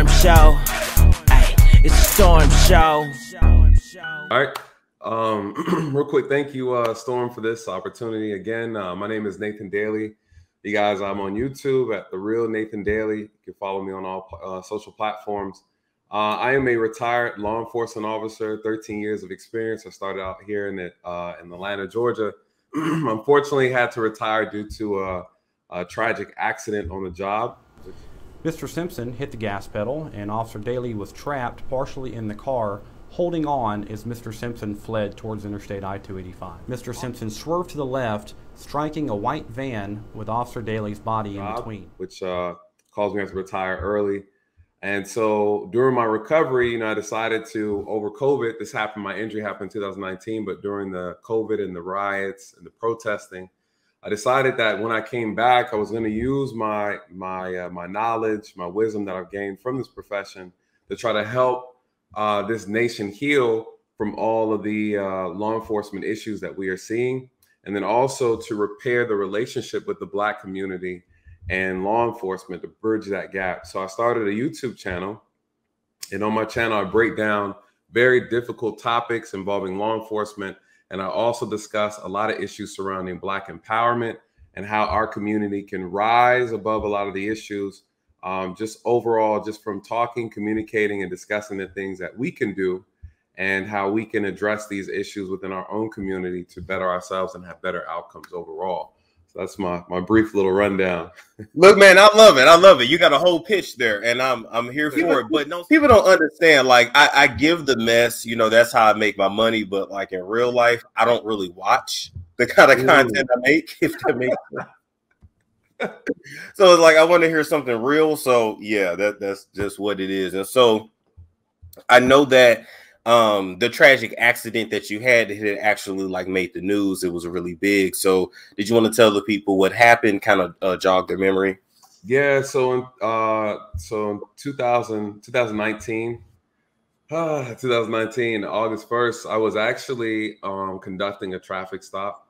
storm show. Ay, it's a storm show. All right. Real quick, thank you, Storm, for this opportunity. Again, my name is Nathan Daley. You guys, I'm on YouTube at The Real Nathan Daley. You can follow me on all social platforms. I am a retired law enforcement officer, 13 years of experience. I started out here in Atlanta, Georgia. Unfortunately, had to retire due to a tragic accident on the job. Mr. Simpson hit the gas pedal, and Officer Daley was trapped partially in the car, holding on as Mr. Simpson fled towards Interstate I-285. Mr. Simpson swerved to the left, striking a white van with Officer Daley's body in between. Which caused me to have to retire early. And so during my recovery, I decided to, over COVID, my injury happened in 2019, but during the COVID and the riots and the protesting, I decided that when I came back, I was going to use my knowledge, my wisdom that I've gained from this profession to try to help this nation heal from all of the law enforcement issues that we are seeing, and then also to repair the relationship with the Black community and law enforcement to bridge that gap. So I started a YouTube channel, and on my channel, I break down very difficult topics involving law enforcement. And I also discuss a lot of issues surrounding Black empowerment and how our community can rise above a lot of the issues, just overall, just from talking, communicating, and discussing the things that we can do and how we can address these issues within our own community to better ourselves and have better outcomes overall. So that's my brief little rundown. Look, man, I love it. I love it. You got a whole pitch there, and I'm here for it. But no, people don't understand. Like, I give the mess, that's how I make my money. But like in real life, I don't really watch the kind of content I make, if that makes sense. So it's like I want to hear something real. So yeah, that's just what it is. And so I know that the tragic accident that you had actually like made the news. It was really big. So did you want to tell the people what happened, kind of jog their memory? Yeah. So in 2019, August 1st, I was actually conducting a traffic stop.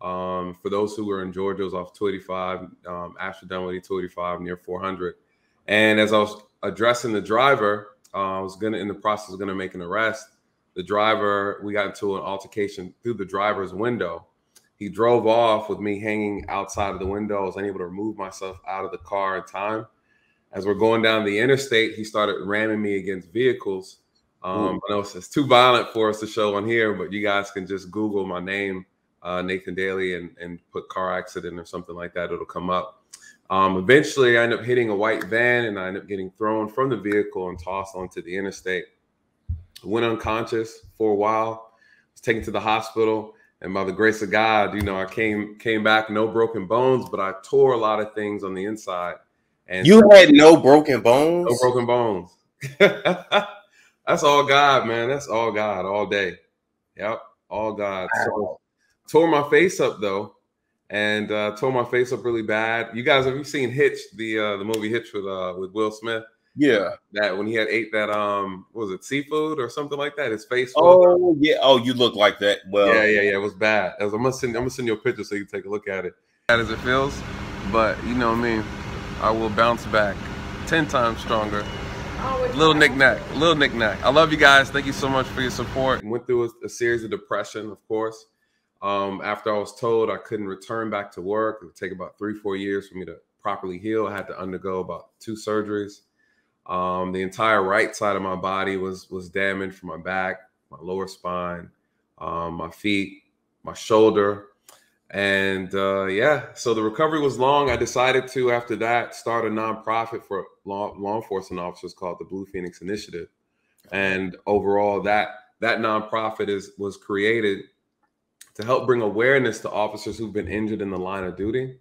For those who were in Georgia, it was off 285, Ashford Dunwoody 285 near 400. And as I was addressing the driver, I was in the process of make an arrest. The driver, we got into an altercation through the driver's window. He drove off with me hanging outside of the window. I was unable to remove myself out of the car in time. As we're going down the interstate, he started ramming me against vehicles. I know it's too violent for us to show on here, but you guys can just Google my name, Nathan Daley, and put car accident or something like that. It'll come up. Eventually, I ended up hitting a white van, and I ended up getting thrown from the vehicle and tossed onto the interstate. Went unconscious for a while. Was taken to the hospital, and by the grace of God, I came back, no broken bones, but I tore a lot of things on the inside. And you had no broken bones? No broken bones. That's all God, man. That's all God, all day. Yep, all God. So tore my face up though. And tore my face up really bad. You guys, have you seen Hitch, the movie Hitch with Will Smith? Yeah. That when he had ate that what was it, seafood or something like that? His face. Oh yeah. Oh, you look like that. Well, yeah. It was bad. I'm gonna send you a picture so you can take a look at it. Bad as it feels, but you know me, I will bounce back 10 times stronger. Little knick-knack. I love you guys. Thank you so much for your support. Went through a series of depression, of course. After I was told I couldn't return back to work, it would take about 3-4 years for me to properly heal. I had to undergo about 2 surgeries. The entire right side of my body was damaged from my back, my lower spine, my feet, my shoulder. And yeah, so the recovery was long. I decided to, after that, start a nonprofit for law enforcement officers called the Blue Phoenix Initiative. And overall, that nonprofit was created to help bring awareness to officers who've been injured in the line of duty,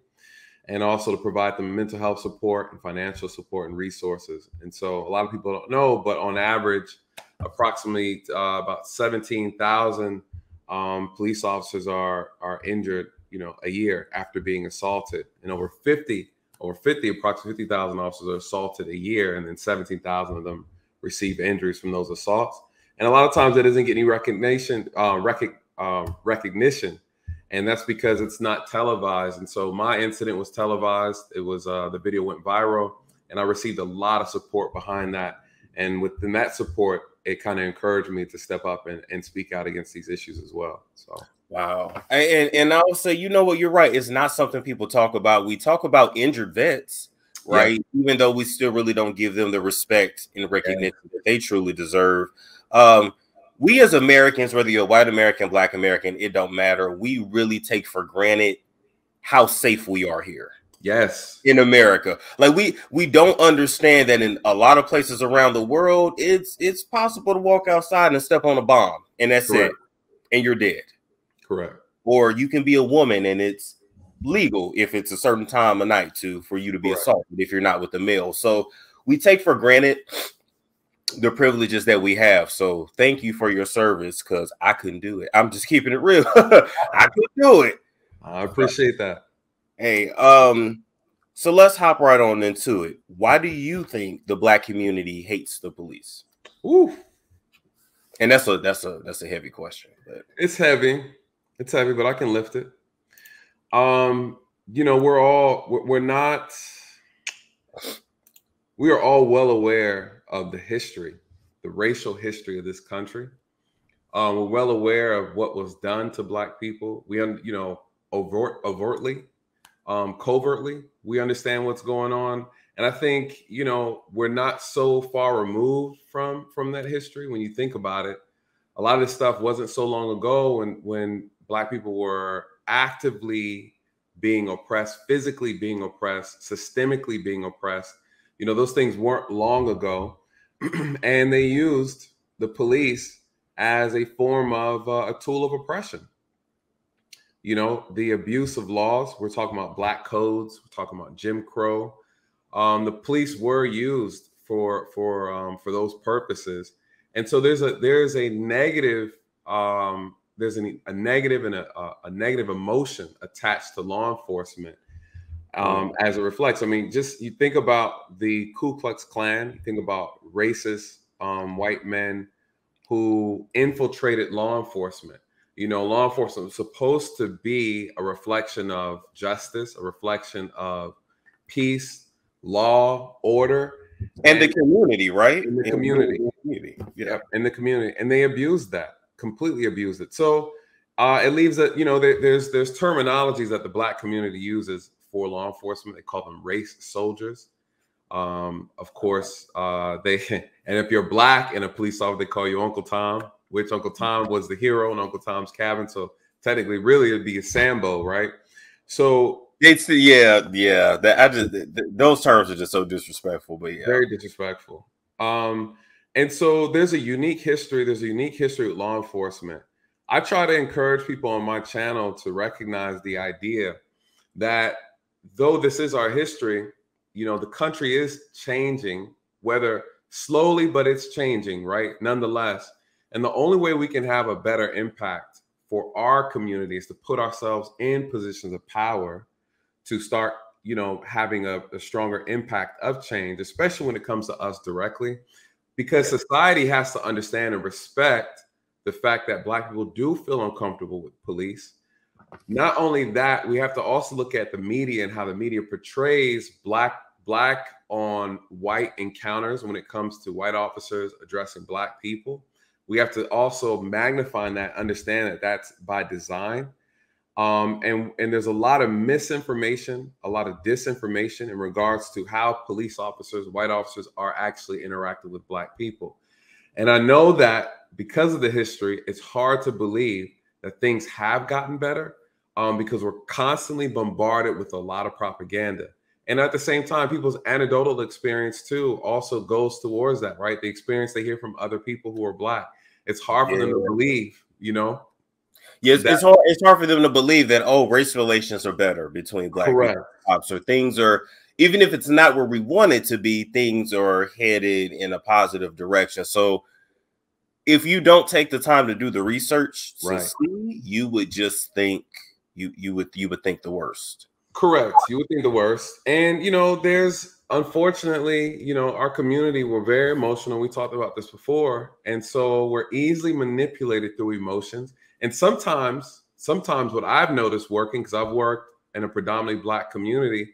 and also to provide them mental health support and financial support and resources. And so a lot of people don't know, but on average, approximately about 17,000 police officers are injured, a year after being assaulted, and over 50, approximately 50,000 officers are assaulted a year, and then 17,000 of them receive injuries from those assaults. And a lot of times it doesn't get any recognition, and that's because it's not televised. And so my incident was televised. It was the video went viral, And I received a lot of support behind that. And within that support, it kind of encouraged me to step up and speak out against these issues as well. So. Wow. And I would say, you know what, you're right. It's not something people talk about. We talk about injured vets, right? Yeah. Even though we still really don't give them the respect and recognition that they truly deserve. We as Americans, whether you're white American, Black American, it don't matter. We really take for granted how safe we are here. Yes. In America. Like we don't understand that in a lot of places around the world, it's possible to walk outside and step on a bomb and that's it. And you're dead. Correct. Or you can be a woman and it's legal if it's a certain time of night for you to be assaulted if you're not with the male. So we take for granted the privileges that we have. So thank you for your service, because I couldn't do it. I'm just keeping it real. I couldn't do it. I appreciate that. Hey, so let's hop right on into it. Why do you think the Black community hates the police? Ooh. And that's a heavy question. But. It's heavy. It's heavy, but I can lift it. You know, we are all well aware of the history, the racial history of this country. We're well aware of what was done to Black people. We, you know, overtly, covertly, we understand what's going on. And I think, you know, we're not so far removed from that history. When you think about it, a lot of this stuff wasn't so long ago when Black people were actively being oppressed, physically being oppressed, systemically being oppressed. You know, those things weren't long ago. And they used the police as a form of a tool of oppression. You know, the abuse of laws. We're talking about Black codes. We're talking about Jim Crow. The police were used for those purposes, and so there's a negative a negative and a negative emotion attached to law enforcement as it reflects. I mean, just you think about the Ku Klux Klan. You think about racist white men who infiltrated law enforcement. You know, law enforcement was supposed to be a reflection of justice, a reflection of peace, law, order, and the community, right? In the community. Yeah, in the community. And they abused that, completely abused it. So it leaves that, you know, there's terminologies that the Black community uses for law enforcement. They call them race soldiers. Of course, and if you're Black and a police officer, they call you Uncle Tom, which Uncle Tom was the hero in Uncle Tom's Cabin. So technically, really, it'd be a Sambo, right? So it's those terms are just so disrespectful, but yeah, very disrespectful. And so there's a unique history. There's a unique history with law enforcement. I try to encourage people on my channel to recognize the idea that though this is our history, you know, the country is changing, whether slowly, but it's changing, right? Nonetheless. And the only way we can have a better impact for our community is to put ourselves in positions of power to start, you know, having a stronger impact of change, especially when it comes to us directly, because society has to understand and respect the fact that Black people do feel uncomfortable with police. Not only that, we have to also look at the media and how the media portrays Black on white encounters when it comes to white officers addressing Black people. We have to also magnify that, understand that that's by design. And there's a lot of misinformation, a lot of disinformation in regards to how police officers, white officers are actually interacting with Black people. And I know that because of the history, it's hard to believe that things have gotten better because we're constantly bombarded with a lot of propaganda. And at the same time, people's anecdotal experience too also goes towards that, right? The experience they hear from other people who are Black. It's hard for them to believe, you know? Yes, it's hard for them to believe that, oh, race relations are better between Black people. So things are, even if it's not where we want it to be, things are headed in a positive direction. So if you don't take the time to do the research to see, you would just think you would think the worst. Correct. You would think the worst. And, you know, there's, unfortunately, you know, our community, we're very emotional. We talked about this before. And so we're easily manipulated through emotions. And sometimes what I've noticed working, because I've worked in a predominantly Black community,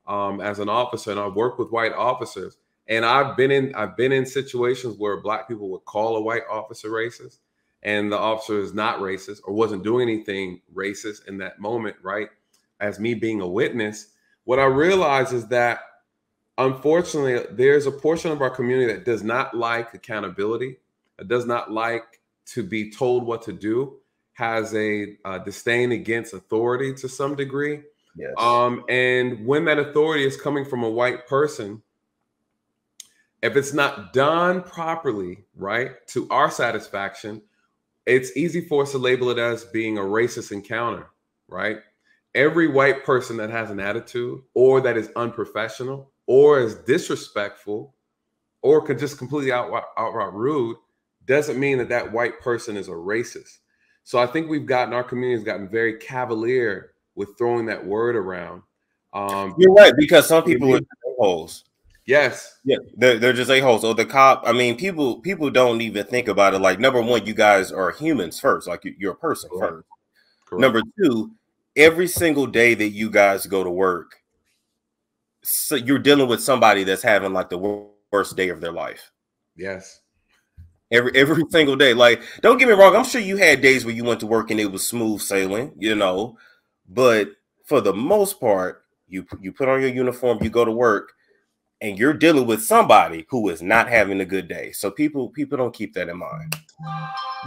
as an officer, and I've worked with white officers, and I've been in situations where black people would call a white officer racist, and the officer is not racist or wasn't doing anything racist in that moment, right? As me being a witness, what I realize is that unfortunately, there's a portion of our community that does not like accountability, that does not like to be told what to do, has a disdain against authority to some degree. Yes. And when that authority is coming from a white person, if it's not done properly, right, to our satisfaction, it's easy for us to label it as being a racist encounter, right? Every white person that has an attitude or that is unprofessional or is disrespectful or could just completely outright rude doesn't mean that that white person is a racist. So I think our community has gotten very cavalier with throwing that word around. You're right, because some people are a-holes. Yes. Yeah, they're just a-holes. So the cop, I mean, people don't even think about it. Like, number one, you guys are humans first. Like, you're a person first. Correct. Number two, every single day that you guys go to work, so you're dealing with somebody that's having like the worst day of their life. Yes. Every single day. Like, don't get me wrong, I'm sure you had days where you went to work and it was smooth sailing, you know, but for the most part, you put on your uniform, you go to work, and you're dealing with somebody who is not having a good day. So people don't keep that in mind.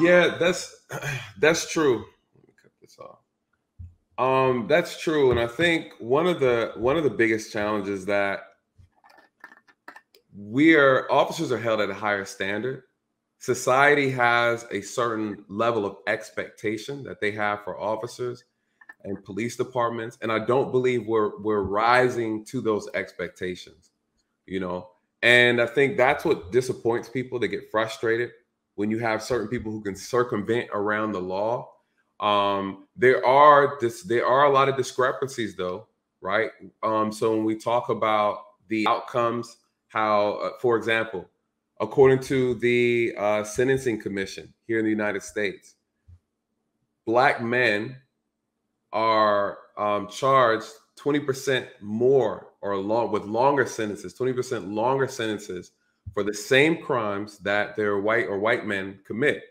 Yeah, that's true. Let me cut this off. That's true, and I think one of the biggest challenges that officers are held at a higher standard. Society has a certain level of expectation that they have for officers and police departments, and I don't believe we're rising to those expectations, you know. And I think that's what disappoints people. They get frustrated when you have certain people who can circumvent around the law. There are a lot of discrepancies, though, right? So when we talk about the outcomes, how, for example, according to the Sentencing Commission here in the United States, Black men are charged 20% more with longer sentences, 20% longer sentences for the same crimes that their white men commit.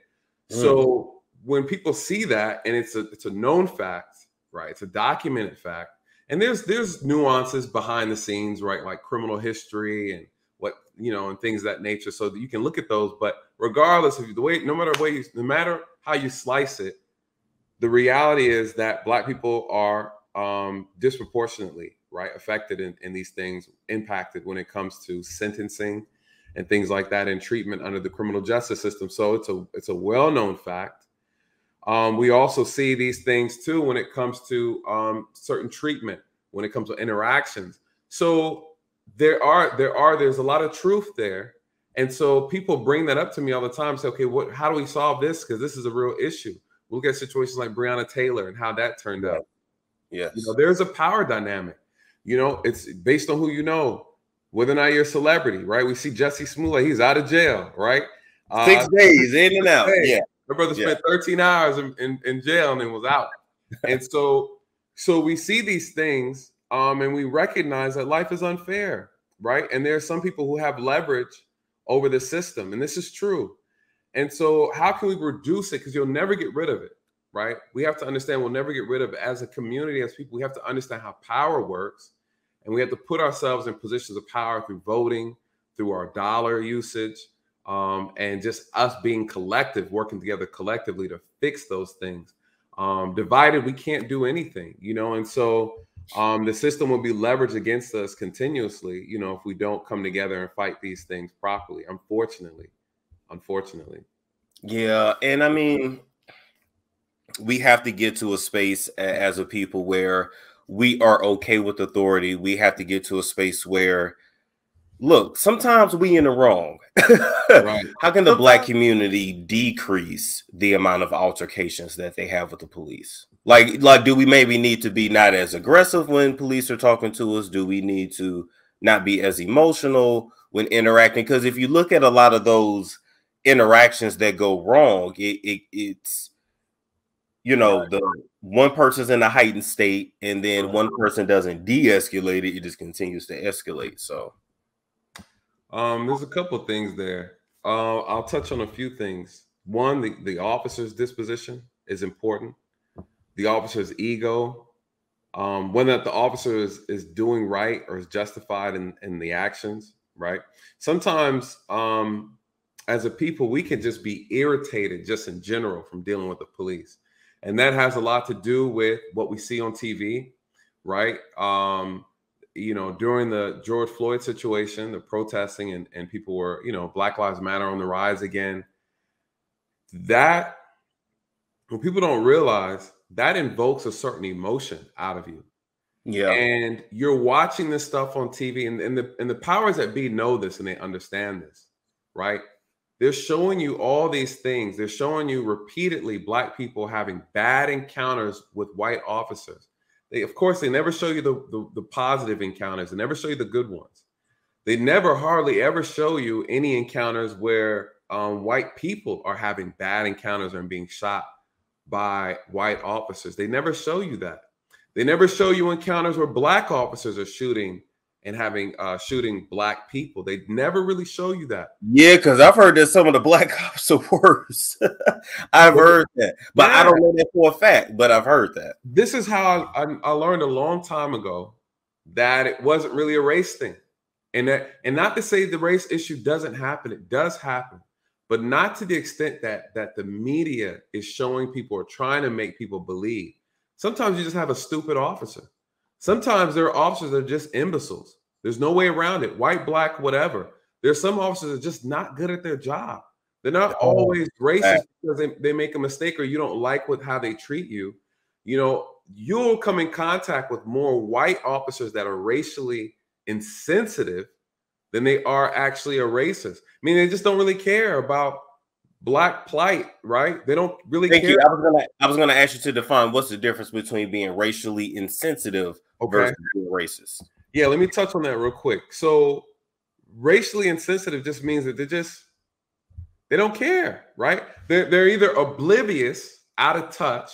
So when people see that, and it's a known fact, right? It's a documented fact, and there's nuances behind the scenes, right? Like criminal history and and things of that nature, so that you can look at those. But regardless of no matter how you slice it, the reality is that Black people are disproportionately, right, affected in these things, impacted when it comes to sentencing and things like that, and treatment under the criminal justice system. So it's a well-known fact. We also see these things too when it comes to certain treatment, when it comes to interactions. So there's a lot of truth there. And so people bring that up to me all the time. Say, okay, how do we solve this? Because this is a real issue. We'll get situations like Breonna Taylor and how that turned out. Yes. There's a power dynamic. It's based on who you know, whether or not you're a celebrity, right? We see Jussie Smollett, he's out of jail, right? 6 days in and out. Yeah. My brother spent 13 hours in jail and then was out. And so we see these things, and we recognize that life is unfair, right? And there are some people who have leverage over the system, and this is true. And so how can we reduce it? Because you'll never get rid of it, right? We have to understand we'll never get rid of it. As a community, as people, we have to understand how power works, and we have to put ourselves in positions of power through voting, through our dollar usage, and just us being collective, working together collectively to fix those things. Divided, we can't do anything, and so the system will be leveraged against us continuously, if we don't come together and fight these things properly, unfortunately. Yeah. And I mean, we have to get to a space as a people where we are okay with authority. We have to get to a space where, look, sometimes we in the wrong. Right. How can the Black community decrease the amount of altercations that they have with the police? Like, do we maybe need to be not as aggressive when police are talking to us? Do we need to not be as emotional when interacting? Because if you look at a lot of those interactions that go wrong, it's one person's in a heightened state, and then one person doesn't de-escalate it, it just continues to escalate. So there's a couple of things there. I'll touch on a few things. One, the officer's disposition is important. The officer's ego, whether the officer is doing right or is justified in the actions, right? Sometimes as a people, we can just be irritated just in general from dealing with the police. And that has a lot to do with what we see on TV, right? You know, during the George Floyd situation, the protesting and people were, you know, Black Lives Matter on the rise again. That, what people don't realize, that invokes a certain emotion out of you. yeah. And you're watching this stuff on TV, and the powers that be know this and they understand this, right? They're showing you all these things. They're showing you repeatedly Black people having bad encounters with white officers. They, of course, they never show you the positive encounters. They never show you the good ones. They never hardly ever show you any encounters where white people are having bad encounters and being shot by white officers. They never show you that. They never show you encounters where Black officers are shooting and having shooting Black people. They never really show you that. Yeah, because I've heard that some of the Black cops are worse. I've heard that, but yeah. I don't know that for a fact, but I've heard that. This is how I learned a long time ago that it wasn't really a race thing. And not to say the race issue doesn't happen. It does happen, but not to the extent that the media is showing people or trying to make people believe. Sometimes you just have a stupid officer. Sometimes there are officers that are just imbeciles. There's no way around it. White, Black, whatever. There's some officers that are just not good at their job. They're not always racist because they make a mistake or you don't like how they treat you. You know, you'll come in contact with more white officers that are racially insensitive than they are actually a racist. I mean, they just don't really care about Black plight, right? They don't really care. You. I was gonna ask you to define what's the difference between being racially insensitive versus being racist. Yeah, let me touch on that real quick. So racially insensitive just means that they don't care, right? They're either oblivious, out of touch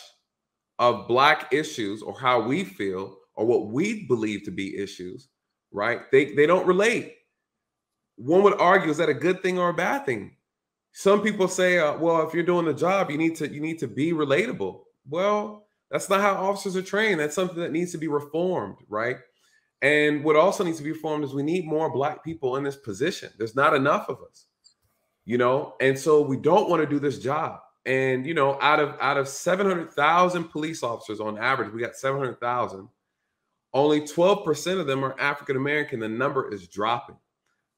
of Black issues or how we feel or what we believe to be issues, right? They don't relate. One would argue, is that a good thing or a bad thing? Some people say, well, if you're doing the job, you need to be relatable. Well, that's not how officers are trained. That's something that needs to be reformed, right? And what also needs to be reformed is we need more Black people in this position. There's not enough of us, you know? And so we don't want to do this job. And, you know, out of 700,000 police officers on average, we got 700,000. Only 12% of them are African-American. The number is dropping.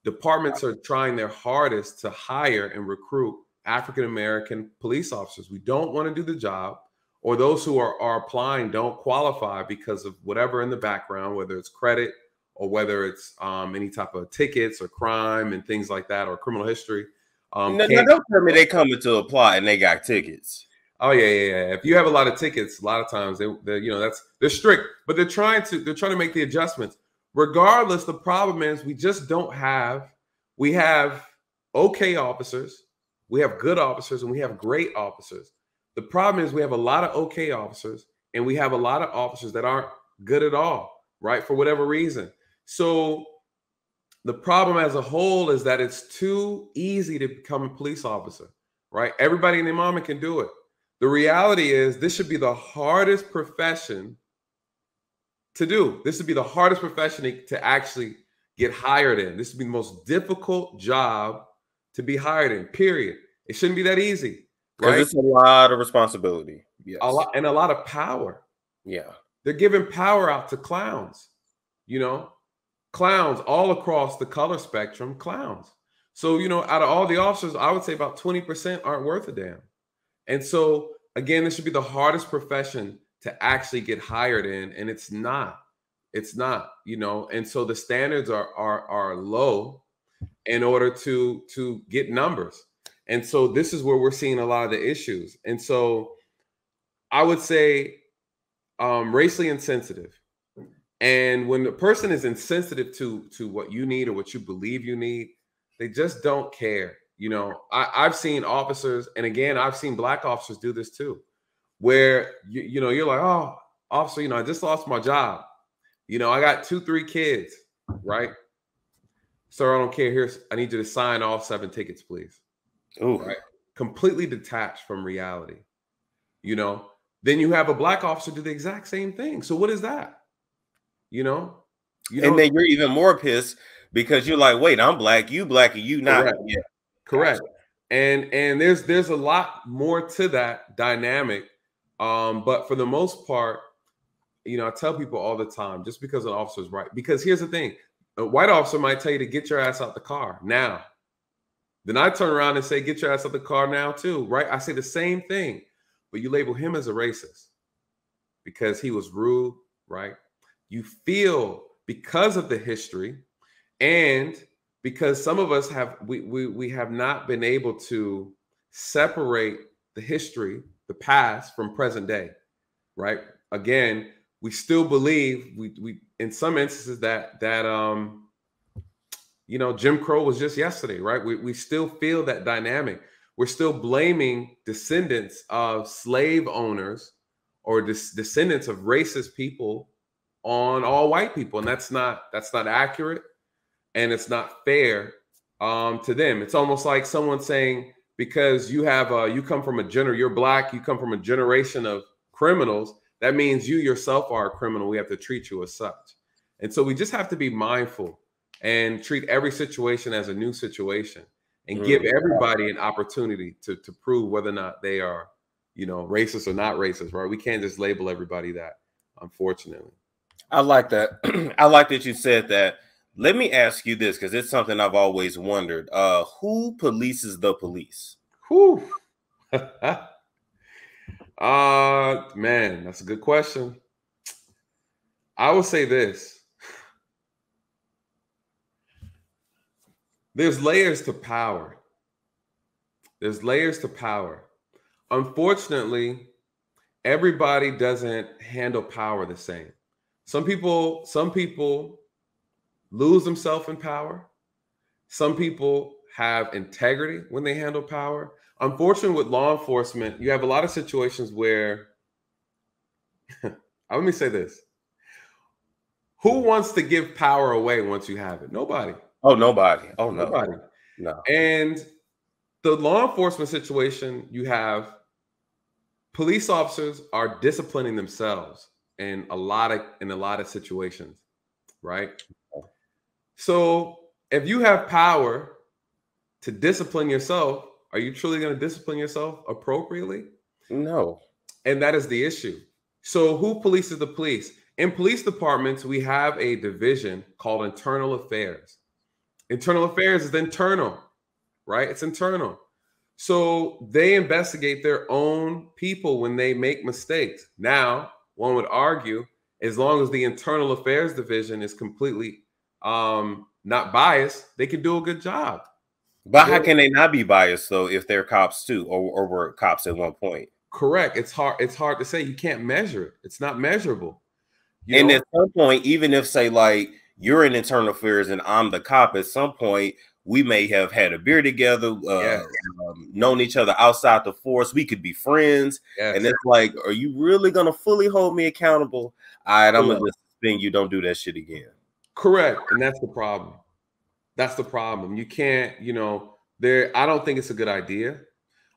Departments are trying their hardest to hire and recruit African-American police officers. We don't want to do the job, or those who are applying don't qualify because of whatever in the background, whether it's credit or whether it's any type of tickets or crime and things like that, or criminal history. No, don't tell me they coming to apply and they got tickets. Oh yeah. If you have a lot of tickets, a lot of times they're strict, but they're trying to make the adjustments. Regardless, the problem is we have okay officers, we have good officers, and we have great officers. The problem is we have a lot of okay officers and we have a lot of officers that aren't good at all, right? For whatever reason. So the problem as a whole is that it's too easy to become a police officer, right? Everybody and their mama can do it. The reality is this should be the hardest profession to do. This would be the hardest profession to actually get hired in. This would be the most difficult job to be hired in, period. It shouldn't be that easy, right? It's a lot of responsibility. Yes. A lot of power. Yeah. They're giving power out to clowns, you know, clowns all across the color spectrum, clowns. So, you know, out of all the officers, I would say about 20% aren't worth a damn. And so, again, this should be the hardest profession to actually get hired in, and it's not, you know, and so the standards are low in order to get numbers. And so this is where we're seeing a lot of the issues. And so I would say racially insensitive. And when the person is insensitive to what you need or what you believe you need, they just don't care. You know, I've seen officers, and again, I've seen Black officers do this too, where you know, you're like, oh, officer, you know, I just lost my job. You know, I got 2-3 kids, right? Sir, I don't care. I need you to sign all 7 tickets, please. Ooh. Right? Completely detached from reality. You know, then you have a black officer do the exact same thing. So what is that? You know, and then you're even more pissed because you're like, wait, I'm black, and you not. Correct. Yeah, correct. Gotcha. And there's a lot more to that dynamic. But for the most part, you know, I tell people all the time, just because an officer is right. Because here's the thing: a white officer might tell you to get your ass out the car now. Then I turn around and say, get your ass out the car now too, right? I say the same thing, but you label him as a racist because he was rude, right? You feel because of the history and because some of us have, we have not been able to separate the history, the past from present day, right? Again, we still believe we in some instances that you know, Jim Crow was just yesterday, right? We still feel that dynamic. We're still blaming descendants of slave owners or descendants of racist people on all white people, and that's not accurate, and it's not fair to them. It's almost like someone saying because you have you're black, you come from a generation of criminals, that means you yourself are a criminal. We have to treat you as such, and so we just have to be mindful and treat every situation as a new situation and give everybody an opportunity to prove whether or not they are, you know, racist or not racist, right? We can't just label everybody that, unfortunately. I like that. I like that you said that. Let me ask you this, because it's something I've always wondered. Who polices the police? Whew. Man, that's a good question. I would say this. There's layers to power. There's layers to power. Unfortunately, everybody doesn't handle power the same. Some people lose themselves in power. Some people have integrity when they handle power. Unfortunately, with law enforcement, you have a lot of situations where, let me say this. Who wants to give power away once you have it? Nobody. Oh, nobody. Oh, no. Nobody. No. And the law enforcement situation, you have police officers are disciplining themselves in a lot of situations, right? So if you have power to discipline yourself, are you truly going to discipline yourself appropriately? No. And that is the issue. So who polices the police? In police departments, we have a division called internal affairs. Internal affairs is internal, right? It's internal. So they investigate their own people when they make mistakes. Now, one would argue, as long as the internal affairs division is completely not biased, they can do a good job. But how can they not be biased though if they're cops too, or were cops at one point? Correct. It's hard to say. You can't measure it. It's not measurable. And at some point, even if say like you're in internal affairs and I'm the cop, at some point we may have had a beer together, known each other outside the force. We could be friends. Yes. And it's like, are you really going to fully hold me accountable? All right, I'm going to just suspend you. Don't do that shit again. Correct. And that's the problem. That's the problem. You can't, you know, I don't think it's a good idea.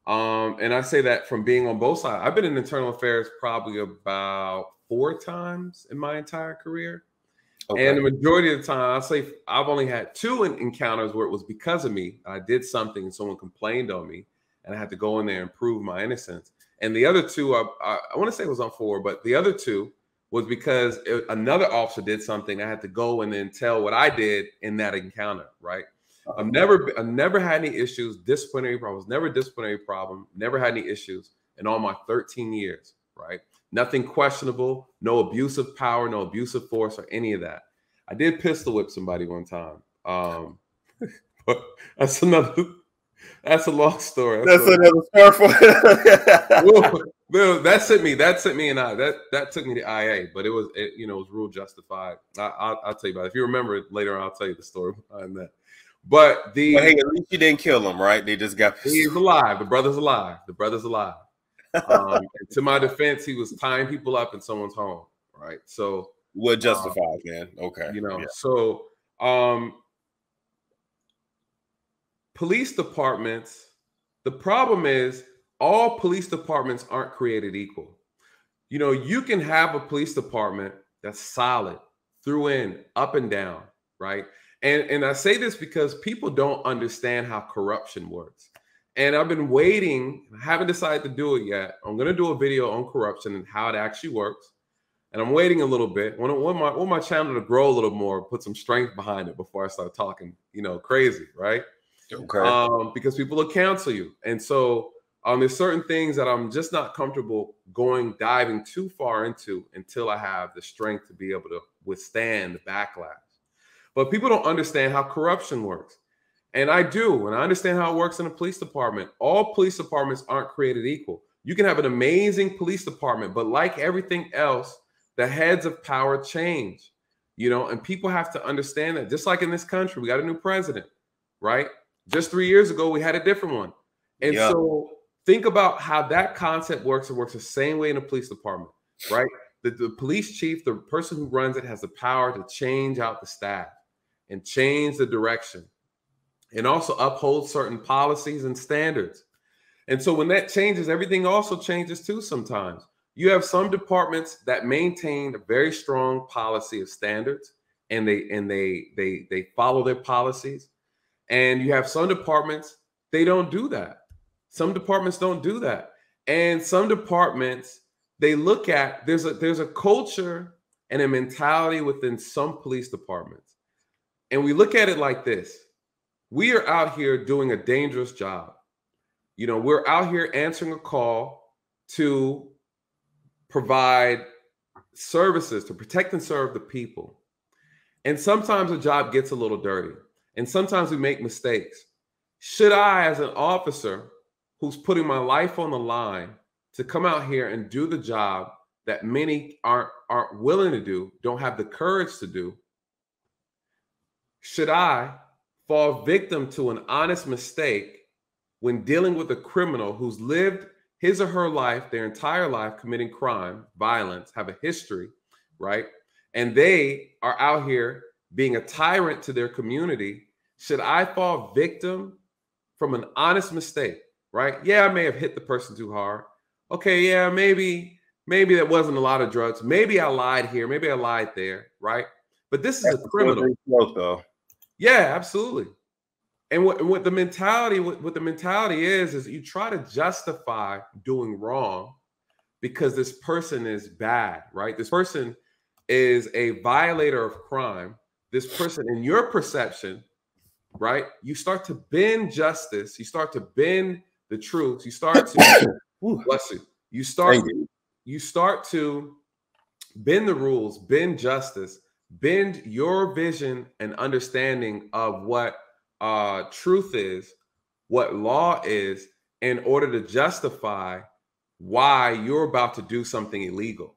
And I say that from being on both sides. I've been in internal affairs probably about 4 times in my entire career. Okay. And the majority of the time, I'll say I've only had 2 encounters where it was because of me. I did something and someone complained on me and I had to go in there and prove my innocence. And the other 2, I want to say it was on 4, but the other 2 was because another officer did something. I had to go and then tell what I did in that encounter, right? I've never had any issues, disciplinary problems, never disciplinary problem, never had any issues in all my 13 years, right? Nothing questionable, no abuse of power, no abuse of force or any of that. I did pistol whip somebody one time. But that's a long story. That's another story. Well, that sent me and that took me to IA, but it was rule justified. I'll tell you about it. If you remember it later on, I'll tell you the story behind that. But hey, at least you didn't kill him, right? They just got. He's alive. The brother's alive. The brother's alive. And to my defense, he was tying people up in someone's home, right? So what justifies, man? Okay, you know, so police departments. The problem is all police departments aren't created equal. You know, you can have a police department that's solid through and up and down, right? And I say this because people don't understand how corruption works. And I've been waiting, I haven't decided to do it yet. I'm going to do a video on corruption and how it actually works. And I'm waiting a little bit. I want my channel to grow a little more, put some strength behind it before I start talking, you know, crazy, right? Okay. Because people will cancel you. And so there's certain things that I'm just not comfortable diving too far into until I have the strength to be able to withstand the backlash. But people don't understand how corruption works. And I do, and I understand how it works in a police department. All police departments aren't created equal. You can have an amazing police department, but like everything else, the heads of power change, you know, and people have to understand that. Just like in this country, we got a new president, right? Just 3 years ago, we had a different one. And so think about how that concept works. It works the same way in a police department, right? The police chief, the person who runs it, has the power to change out the staff and change the direction and also uphold certain policies and standards. And so when that changes, everything also changes too sometimes. You have some departments that maintain a very strong policy of standards and they follow their policies. And you have some departments, they don't do that. Some departments don't do that. And some departments, they look at, there's a culture and a mentality within some police departments. And we look at it like this. We are out here doing a dangerous job. You know, we're out here answering a call to provide services, to protect and serve the people. And sometimes the job gets a little dirty. And sometimes we make mistakes. Should I, as an officer who's putting my life on the line, to come out here and do the job that many aren't willing to do, don't have the courage to do, should I fall victim to an honest mistake when dealing with a criminal who's lived his or her life, their entire life, committing crime, violence, have a history, right? And they are out here being a tyrant to their community? Should I fall victim from an honest mistake, right? Yeah, I may have hit the person too hard. Okay, yeah, maybe that wasn't a lot of drugs. Maybe I lied here. Maybe I lied there, right? But this is a criminal. Though. Yeah, absolutely. And what the mentality is you try to justify doing wrong because this person is bad, right? This person is a violator of crime. This person, in your perception, right? You start to bend justice. You start to bend the truth. You start to bless you. You start to bend the rules, bend justice, bend your vision and understanding of what truth is, what law is, in order to justify why you're about to do something illegal,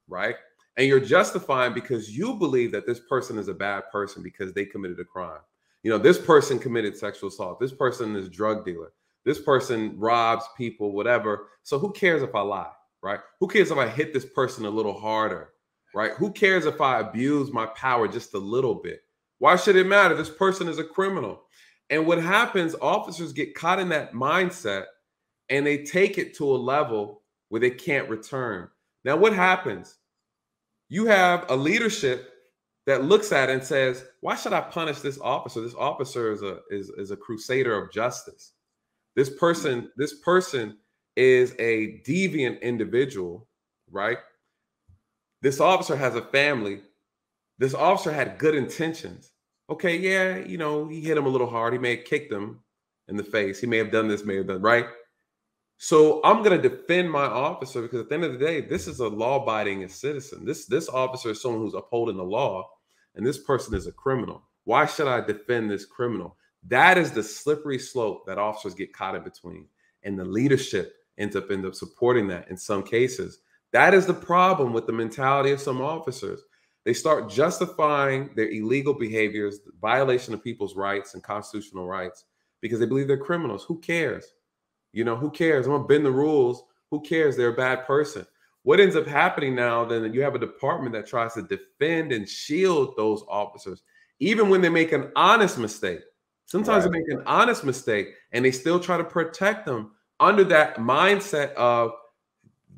right? And you're justifying because you believe that this person is a bad person because they committed a crime. You know, this person committed sexual assault. This person is a drug dealer. This person robs people, whatever. So who cares if I lie, right? Who cares if I hit this person a little harder, right? Who cares if I abuse my power just a little bit? Why should it matter? This person is a criminal. And what happens, officers get caught in that mindset and they take it to a level where they can't return. Now, what happens? You have a leadership that looks at it and says, why should I punish this officer? This officer is a crusader of justice. This person is a deviant individual, right? This officer has a family. This officer had good intentions. Okay, yeah, you know, he hit him a little hard. He may have kicked him in the face. He may have done this, may have done, right? So I'm going to defend my officer because at the end of the day, this is a law-abiding citizen. This officer is someone who's upholding the law, and this person is a criminal. Why should I defend this criminal? That is the slippery slope that officers get caught in between, and the leadership ends up supporting that in some cases. That is the problem with the mentality of some officers. They start justifying their illegal behaviors, violation of people's rights and constitutional rights, because they believe they're criminals. Who cares? You know, who cares? I'm gonna bend the rules. Who cares? They're a bad person. What ends up happening now, then you have a department that tries to defend and shield those officers, even when they make an honest mistake. Sometimes they make an honest mistake and they still try to protect them under that mindset of,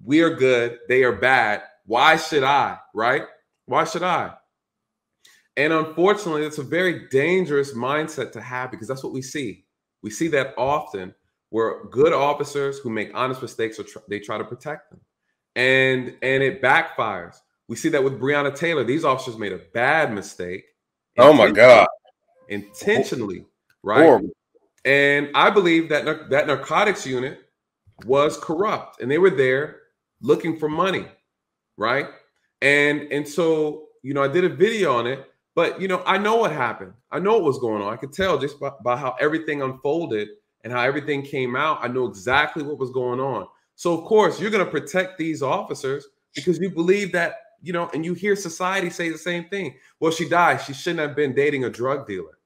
we are good, they are bad. Why should I, right? Why should I? And unfortunately, it's a very dangerous mindset to have, because that's what we see. We see that often, where good officers who make honest mistakes, they try to protect them. And it backfires. We see that with Breonna Taylor. These officers made a bad mistake. Oh my God. Intentionally, right? Horrible. And I believe that that narcotics unit was corrupt, and they were there looking for money, right? And so, you know, I did a video on it, but, you know, I know what happened. I know what was going on. I could tell just by how everything unfolded and how everything came out. I know exactly what was going on. So, of course, you're going to protect these officers because you believe that, you know, and you hear society say the same thing. Well, she died. She shouldn't have been dating a drug dealer.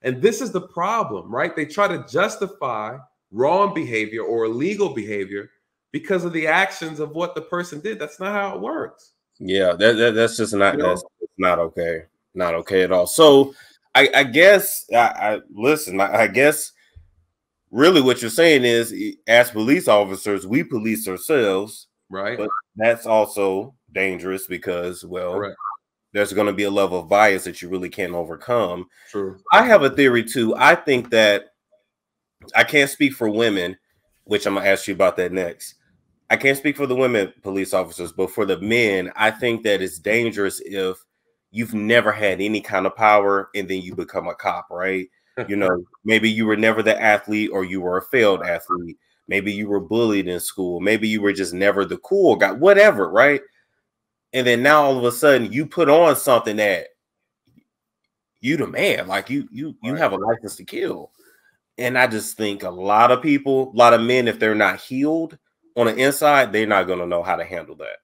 And this is the problem, right? They try to justify wrong behavior or illegal behavior because of the actions of what the person did. That's not how it works. Yeah, that's just not, that's not okay. Not okay at all. So I guess, I guess really what you're saying is, as police officers, we police ourselves. Right. But that's also dangerous because, well, Correct. There's going to be a level of bias that you really can't overcome. True. I have a theory too. I think that, I can't speak for women, which I'm going to ask you about that next. I can't speak for the women police officers, but for the men, I think that it's dangerous if you've never had any kind of power and then you become a cop, right? You know, maybe you were never the athlete, or you were a failed athlete. Maybe you were bullied in school. Maybe you were just never the cool guy, whatever, right? And then now all of a sudden you put on something that you the man, like you have a license to kill. And I just think a lot of people, a lot of men, if they're not healed on the inside, they're not going to know how to handle that.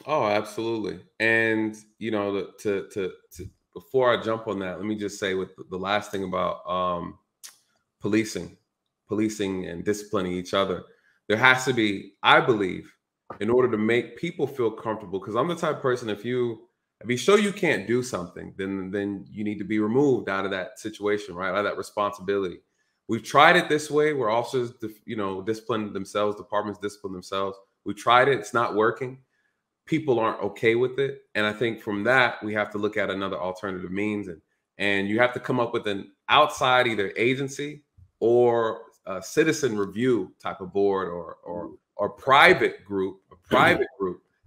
Oh, absolutely. And, you know, to before I jump on that, let me just say with the last thing about policing and disciplining each other, there has to be, I believe, in order to make people feel comfortable, because I'm the type of person, if you show you can't do something, then you need to be removed out of that situation, right? Out of that responsibility. We've tried it this way where officers, you know, discipline themselves, departments discipline themselves. We tried it. It's not working. People aren't okay with it. And I think from that, we have to look at another alternative means. And you have to come up with an outside either agency or a citizen review type of board or private group,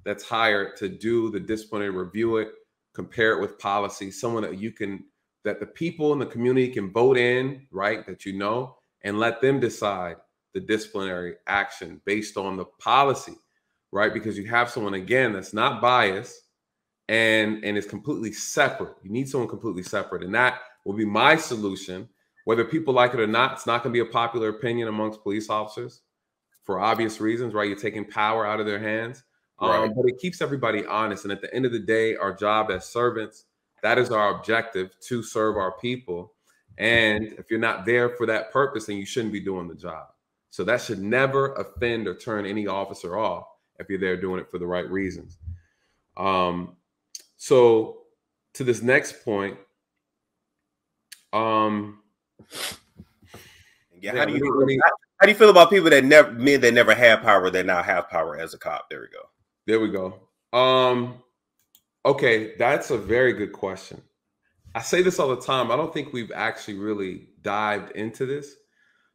that's hired to do the disciplinary review it, compare it with policy, someone that the people in the community can vote in, right? That, you know, and let them decide the disciplinary action based on the policy, right? Because you have someone, again, that's not biased and is completely separate. You need someone completely separate. And that will be my solution. Whether people like it or not, it's not going to be a popular opinion amongst police officers for obvious reasons, right? You're taking power out of their hands. Right. But it keeps everybody honest. And at the end of the day, our job as servants, that is our objective, to serve our people. And if you're not there for that purpose, then you shouldn't be doing the job. So that should never offend or turn any officer off if you're there doing it for the right reasons. So to this next point, yeah, how do you feel about people that never had power that now have power as a cop? There we go. Okay, that's a very good question. I say this all the time. I don't think we've actually really dived into this.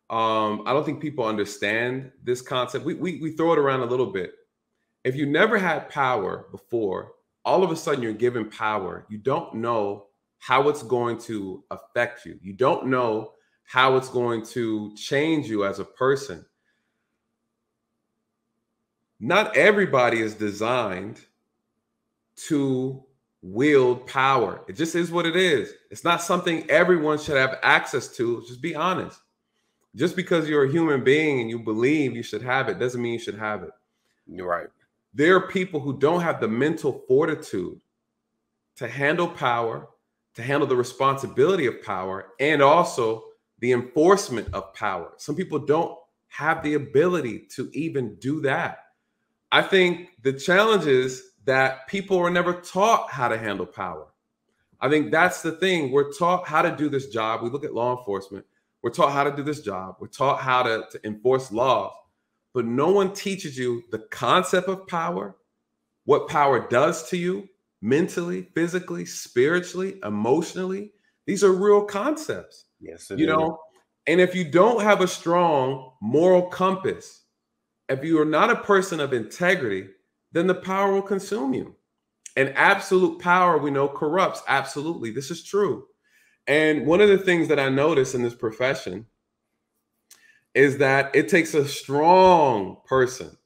I don't think people understand this concept. We throw it around a little bit. If you never had power before, all of a sudden you're given power. You don't know how it's going to affect you. You don't know how it's going to change you as a person. Not everybody is designed to wield power. It just is what it is. It's not something everyone should have access to. Just be honest. Just because you're a human being and you believe you should have it doesn't mean you should have it. You're right. There are people who don't have the mental fortitude to handle power, to handle the responsibility of power, and also the enforcement of power. Some people don't have the ability to even do that. I think the challenge is that people are never taught how to handle power. I think that's the thing. We're taught how to do this job. We look at law enforcement. We're taught how to do this job. We're taught how to enforce laws, but no one teaches you the concept of power, what power does to you mentally, physically, spiritually, emotionally. These are real concepts. Yes, you know, and if you don't have a strong moral compass, if you are not a person of integrity, then the power will consume you. And absolute power, we know, corrupts. Absolutely. This is true. And one of the things that I notice in this profession is that it takes a strong person,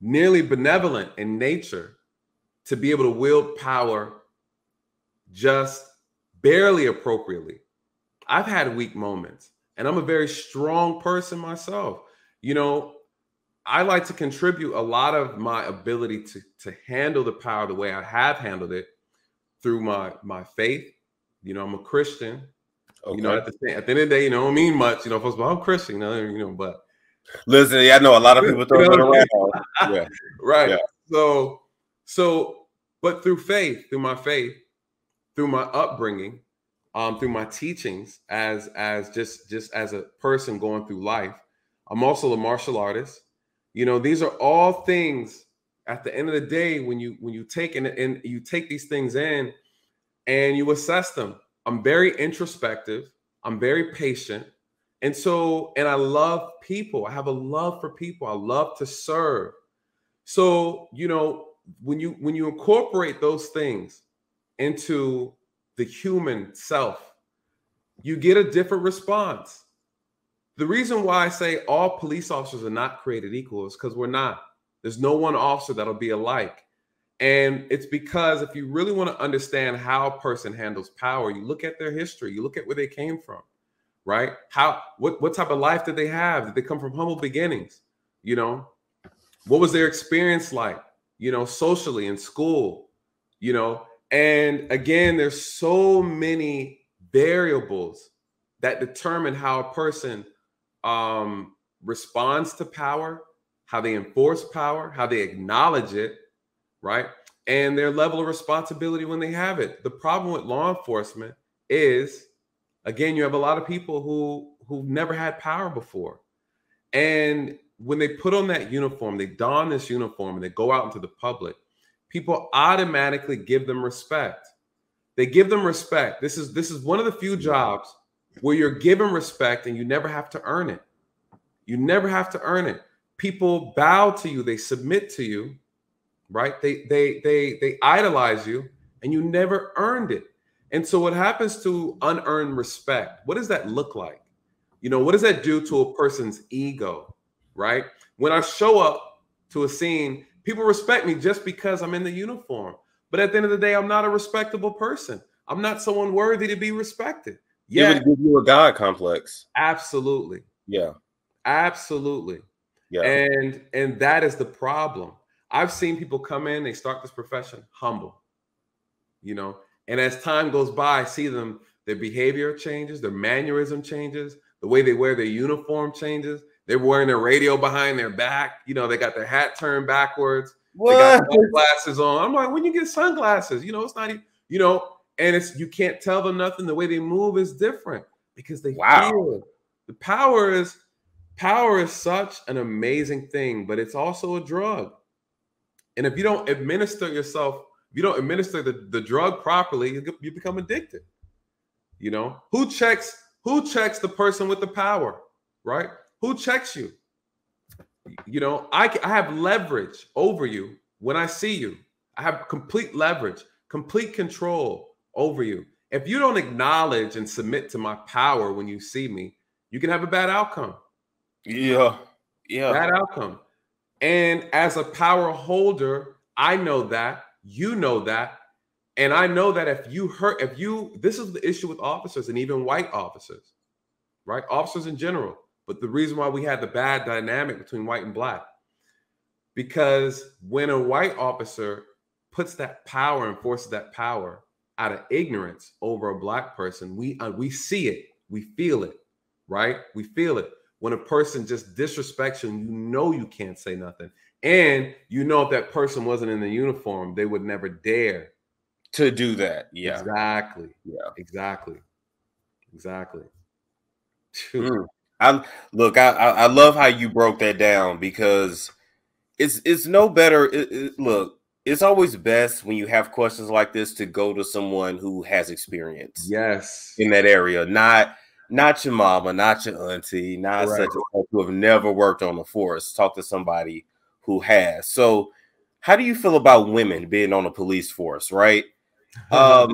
nearly benevolent in nature, to be able to wield power just barely appropriately. I've had weak moments, and I'm a very strong person myself. You know, I like to contribute a lot of my ability to handle the power the way I have handled it through my faith. You know, I'm a Christian. Okay. You know, at the end of the day, you know, I don't mean much. You know, first of all, I'm Christian. You know, but listen, I know a lot of people throw it around. Yeah, right. Yeah. So, but through faith, through my faith, through my upbringing, through my teachings, as just as a person going through life, I'm also a martial artist. You know, these are all things. At the end of the day, when you take and you take these things in and you assess them, I'm very introspective. I'm very patient. And I love people. I have a love for people. I love to serve. So, you know, when you incorporate those things into the human self, you get a different response. The reason why I say all police officers are not created equal is because we're not. There's no one officer that'll be alike. And it's because if you really want to understand how a person handles power, you look at their history, you look at where they came from, right? What type of life did they have? Did they come from humble beginnings? You know, what was their experience like, you know, socially in school, you know? And again, there's so many variables that determine how a person responds to power, how they enforce power, how they acknowledge it, right? And their level of responsibility when they have it. The problem with law enforcement is, again, you have a lot of people who've never had power before. And when they put on that uniform, they don this uniform and they go out into the public, people automatically give them respect. They give them respect. This is one of the few jobs where you're given respect and you never have to earn it. You never have to earn it. People bow to you, they submit to you, right? They idolize you, and you never earned it. And so what happens to unearned respect? What does that look like? You know, what does that do to a person's ego, right? When I show up to a scene, people respect me just because I'm in the uniform. But at the end of the day, I'm not a respectable person. I'm not someone worthy to be respected. Yeah, it would give you a God complex. Absolutely. Yeah. Absolutely. Yeah. And that is the problem. I've seen people come in, they start this profession humble, you know, and as time goes by, I see them, their behavior changes, their mannerism changes, the way they wear their uniform changes. They're wearing their radio behind their back. You know, they got their hat turned backwards. What? They got sunglasses on. I'm like, when you get sunglasses, you know, it's not, you know, and it's, you can't tell them nothing. The way they move is different because they feel it. The power is such an amazing thing, but it's also a drug. And if you don't administer yourself, if you don't administer the drug properly, you become addicted. You know, who checks the person with the power, right? Who checks you? You know, I have leverage over you when I see you. I have complete leverage, complete control over you. If you don't acknowledge and submit to my power when you see me, you can have a bad outcome. Yeah. Bad outcome. And as a power holder, I know that, you know that, and I know that this is the issue with officers and even white officers, right? Officers in general. But the reason why we had the bad dynamic between white and black, because when a white officer puts that power and forces that power out of ignorance over a black person, we see it, we feel it, right? We feel it. When a person just disrespects you, and you know you can't say nothing. And you know, if that person wasn't in the uniform, they would never dare to do that. Yeah, exactly. Yeah, exactly. I love how you broke that down, because it's no better. Look, it's always best when you have questions like this to go to someone who has experience. Yes. In that area, not your mama, not your auntie, not such a such who have never worked on the force. Talk to somebody who has. So, how do you feel about women being on the police force? Right. I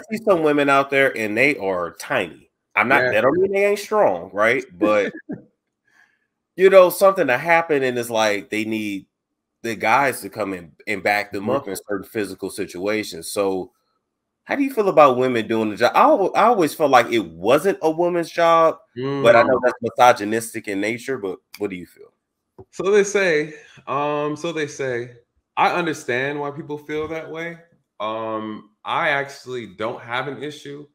see some women out there and they are tiny. I'm not. That don't mean they ain't strong, right? But you know, something to happen, and it's like they need the guys to come in and back them up in certain physical situations. So, how do you feel about women doing the job? I always felt like it wasn't a woman's job, but I know that's misogynistic in nature. But what do you feel? So they say. I understand why people feel that way. I actually don't have an issue.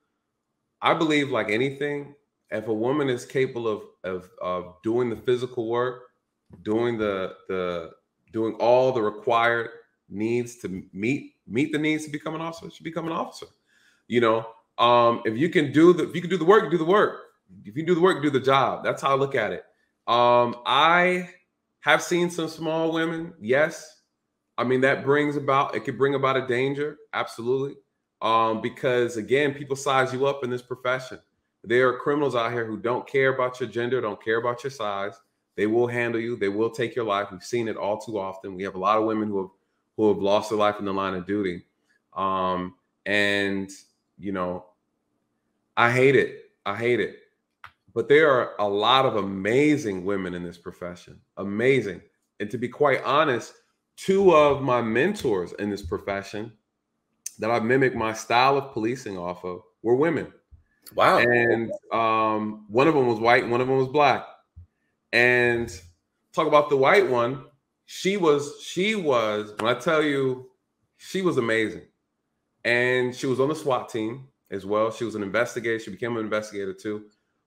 I believe, like anything, if a woman is capable of doing the physical work, doing doing all the required needs to meet the needs to become an officer, should become an officer. You know, if you can do the work, do the work. If you do the work, do the job. That's how I look at it. I have seen some small women. Yes. I mean, it could bring about a danger. Absolutely. Because again, people size you up in this profession. There are criminals out here who don't care about your gender, don't care about your size. They will handle you. They will take your life. We've seen it all too often. We have a lot of women who have lost their life in the line of duty. And you know, I hate it. But there are a lot of amazing women in this profession. Amazing. And to be quite honest, two of my mentors in this profession that I've mimicked my style of policing off of were women. Wow. And one of them was white, one of them was black. And talk about the white one, she was, when I tell you, she was amazing. And she was on the SWAT team as well. She was an investigator. She became an investigator too.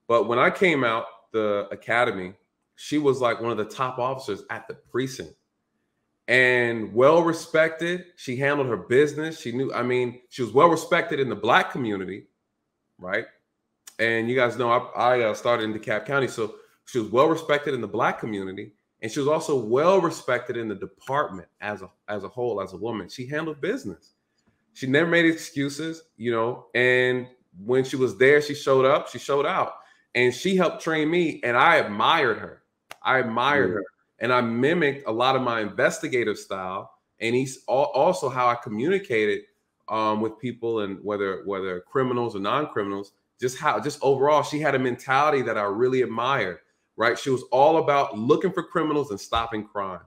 But when I came out the academy, she was like one of the top officers at the precinct. And well respected. She handled her business. She knew, I mean, she was well respected in the black community, right? And you guys know I started in DeKalb County, so she was well respected in the black community, and she was also well respected in the department as a whole, as a woman. She handled business. She never made excuses, you know. And when she was there, she showed up. She showed out, and she helped train me, and I admired her. Her. And I mimicked a lot of my investigative style, and he's also how I communicated with people, and whether criminals or non-criminals, just overall, she had a mentality that I really admired, right? She was all about looking for criminals and stopping crime.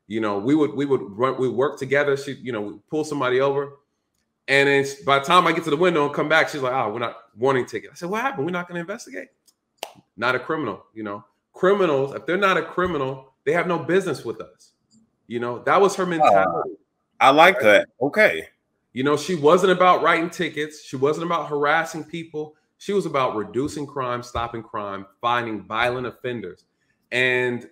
You know, we would work together. She, you know, we'd pull somebody over, and then by the time I get to the window and come back, she's like, "Oh, we're not warning ticket." I said, "What happened? We're not going to investigate." Not a criminal, you know. Criminals, if they're not a criminal, they have no business with us. You know, that was her mentality. I like that. Okay. You know, she wasn't about writing tickets. She wasn't about harassing people. She was about reducing crime, stopping crime, finding violent offenders. And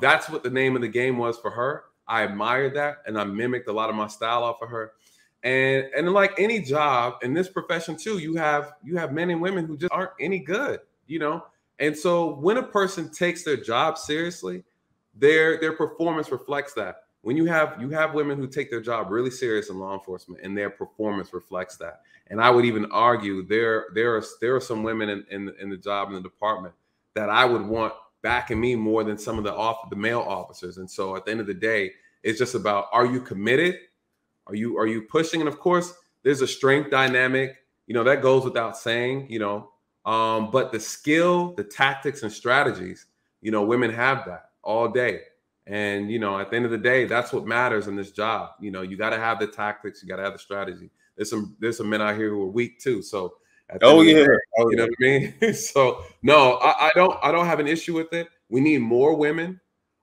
that's what the name of the game was for her. I admired that, and I mimicked a lot of my style off of her. And like any job in this profession too, you have men and women who just aren't any good, you know. And so when a person takes their job seriously, their performance reflects that. When you have women who take their job really serious in law enforcement, and their performance reflects that. And I would even argue there are some women in the job, in the department, that I would want backing me more than some of the male officers. And so at the end of the day, it's just about, are you committed? Are you pushing? And of course, there's a strength dynamic, you know, that goes without saying, you know. But the skill, the tactics and strategies, you know, women have that all day. And, you know, at the end of the day, that's what matters in this job. You know, you got to have the tactics, you got to have the strategy. There's some men out here who are weak too. So, you know what I mean? So no, I don't have an issue with it. We need more women.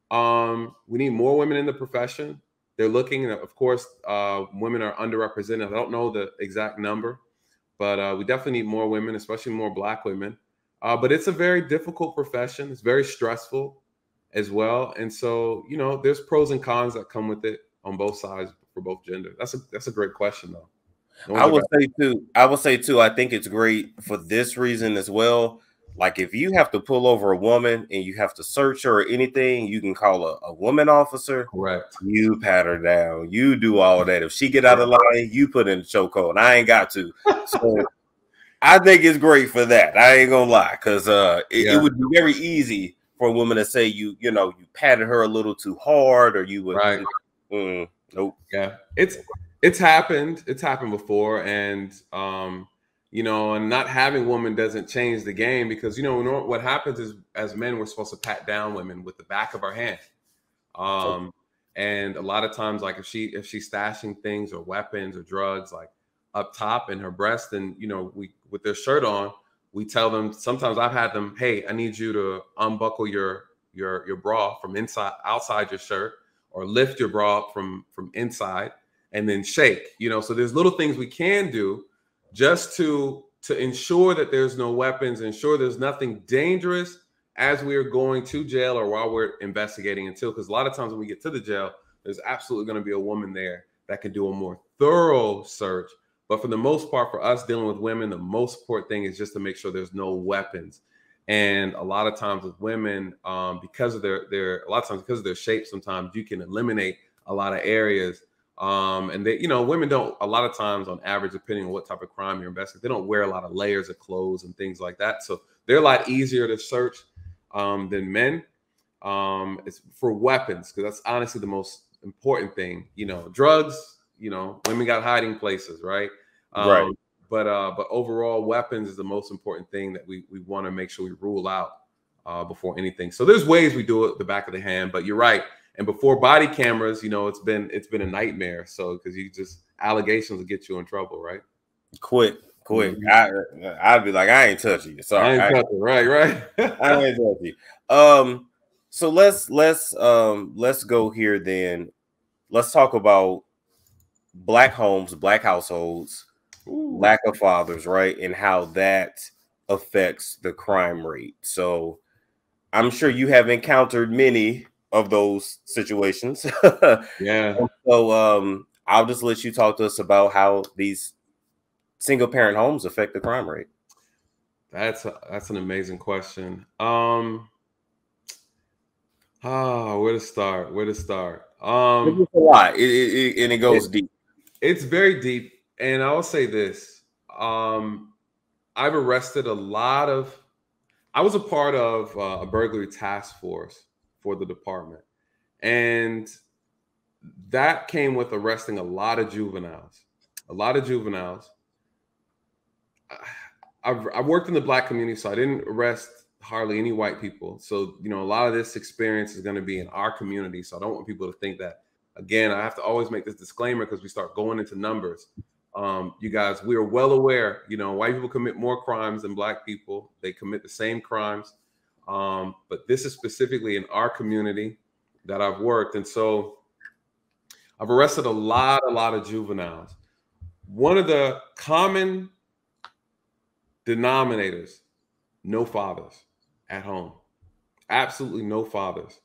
We need more women in the profession. They're looking, and of course, women are underrepresented. I don't know the exact number, but we definitely need more women, especially more Black women. But it's a very difficult profession. It's very stressful. as well. And so, you know, there's pros and cons that come with it on both sides for both genders. That's a great question though. I would say too, I think it's great for this reason as well. Like if you have to pull over a woman and you have to search her or anything, you can call a woman officer. Correct. You pat her down. You do all that. If she get out of line, you put in the chokehold. I ain't got to. So I think it's great for that. I ain't gonna lie, because it would be very easy for a woman to say you patted her a little too hard, or you would nope. Yeah, it's happened. It's happened before, and you know, and not having women doesn't change the game, because you know what happens is, as men, we're supposed to pat down women with the back of our hand. And a lot of times, like if she's stashing things or weapons or drugs like up top in her breast, and you know, we with their shirt on, we tell them, sometimes I've had them, hey, I need you to unbuckle your bra from outside your shirt, or lift your bra from inside and then shake, you know. So there's little things we can do just to ensure that there's no weapons, ensure there's nothing dangerous as we are going to jail or while we're investigating until, because a lot of times when we get to the jail, there's absolutely going to be a woman there that can do a more thorough search. But for the most part, for us dealing with women, the most important thing is just to make sure there's no weapons. And a lot of times with women, because of their shape, sometimes you can eliminate a lot of areas. And they, you know, women don't, a lot of times on average, depending on what type of crime you're investigating, they don't wear a lot of layers of clothes and things like that. So they're a lot easier to search than men. It's for weapons, because that's honestly the most important thing. You know, drugs, you know, women got hiding places, right? Right. But overall, weapons is the most important thing that we want to make sure we rule out before anything. So there's ways we do it the back of the hand, but you're right. And before body cameras, you know, it's been a nightmare. So because allegations will get you in trouble, right? Quick. I'd be like, I ain't touching you. Sorry, I ain't touching. Right. I ain't touching you. So let's go here then. Let's talk about Black homes, Black households, lack of fathers, right? And how that affects the crime rate. So I'm sure you have encountered many of those situations. Yeah. So I'll just let you talk to us about how these single parent homes affect the crime rate. That's an amazing question. Where to start? It's a lot. It goes deep. It's very deep. And I will say this. I've arrested I was a part of a burglary task force for the department. And that came with arresting a lot of juveniles. I've worked in the Black community, so I didn't arrest hardly any white people. So, you know, a lot of this experience is going to be in our community. So I don't want people to think that. Again, I have to always make this disclaimer because we start going into numbers. You guys, we are well aware, you know, white people commit more crimes than Black people. They commit the same crimes. But this is specifically in our community that I've worked. And so I've arrested a lot of juveniles. One of the common denominators, no fathers at home. Absolutely no fathers.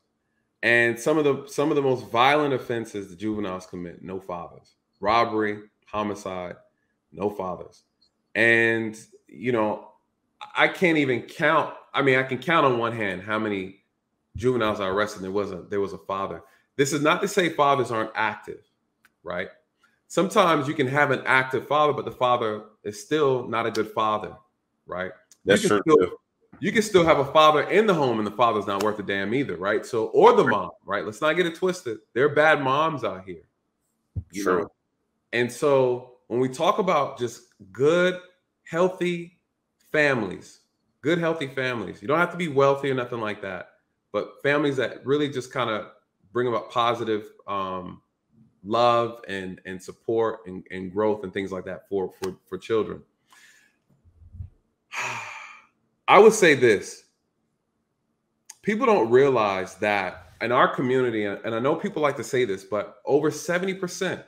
And some of the most violent offenses the juveniles commit, no fathers. Robbery, homicide, no fathers. And, you know, I can't even count. I mean, I can count on one hand how many juveniles I arrested and there was a father. This is not to say fathers aren't active, right? Sometimes you can have an active father, but the father is still not a good father, right? That's true. You can still have a father in the home and the father's not worth a damn either, right? So, or the mom, right? Let's not get it twisted. There are bad moms out here. True. Know? And so when we talk about just good, healthy families, you don't have to be wealthy or nothing like that, but families that really just kind of bring about positive love and support and growth and things like that for children. I would say this. People don't realize that in our community, and I know people like to say this, but over 70%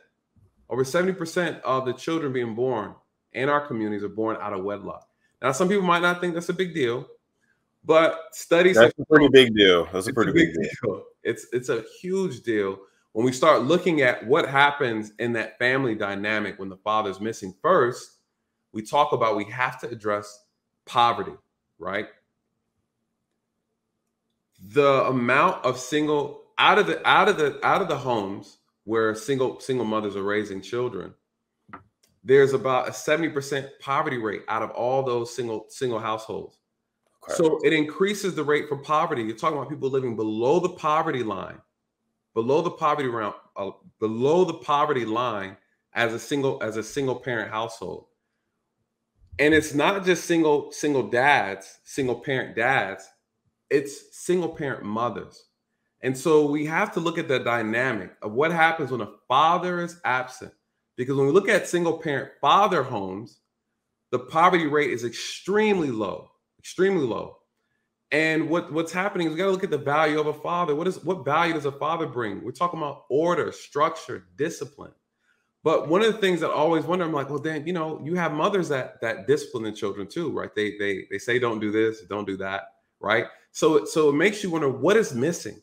of the children being born in our communities are born out of wedlock. Now, some people might not think that's a big deal, But studies. That's a pretty big deal. That's a pretty big deal. It's a huge deal when we start looking at what happens in that family dynamic when the father's missing. First, we talk about we have to address poverty, right? The amount of single out of the homes where single mothers are raising children, there's about a 70% poverty rate out of all those single households. Okay. So it increases the rate for poverty. You're talking about people living below the poverty line, below the poverty line as a single parent household. And it's not just single parent dads, it's single parent mothers. And so we have to look at the dynamic of what happens when a father is absent. Because when we look at single parent father homes, the poverty rate is extremely low. And what's happening is we got to look at the value of a father. What value does a father bring? We're talking about order, structure, discipline. But one of the things that I always wonder, I'm like, well, then, you have mothers that discipline their children too, right? They say, don't do this, don't do that, right? So it makes you wonder what is missing.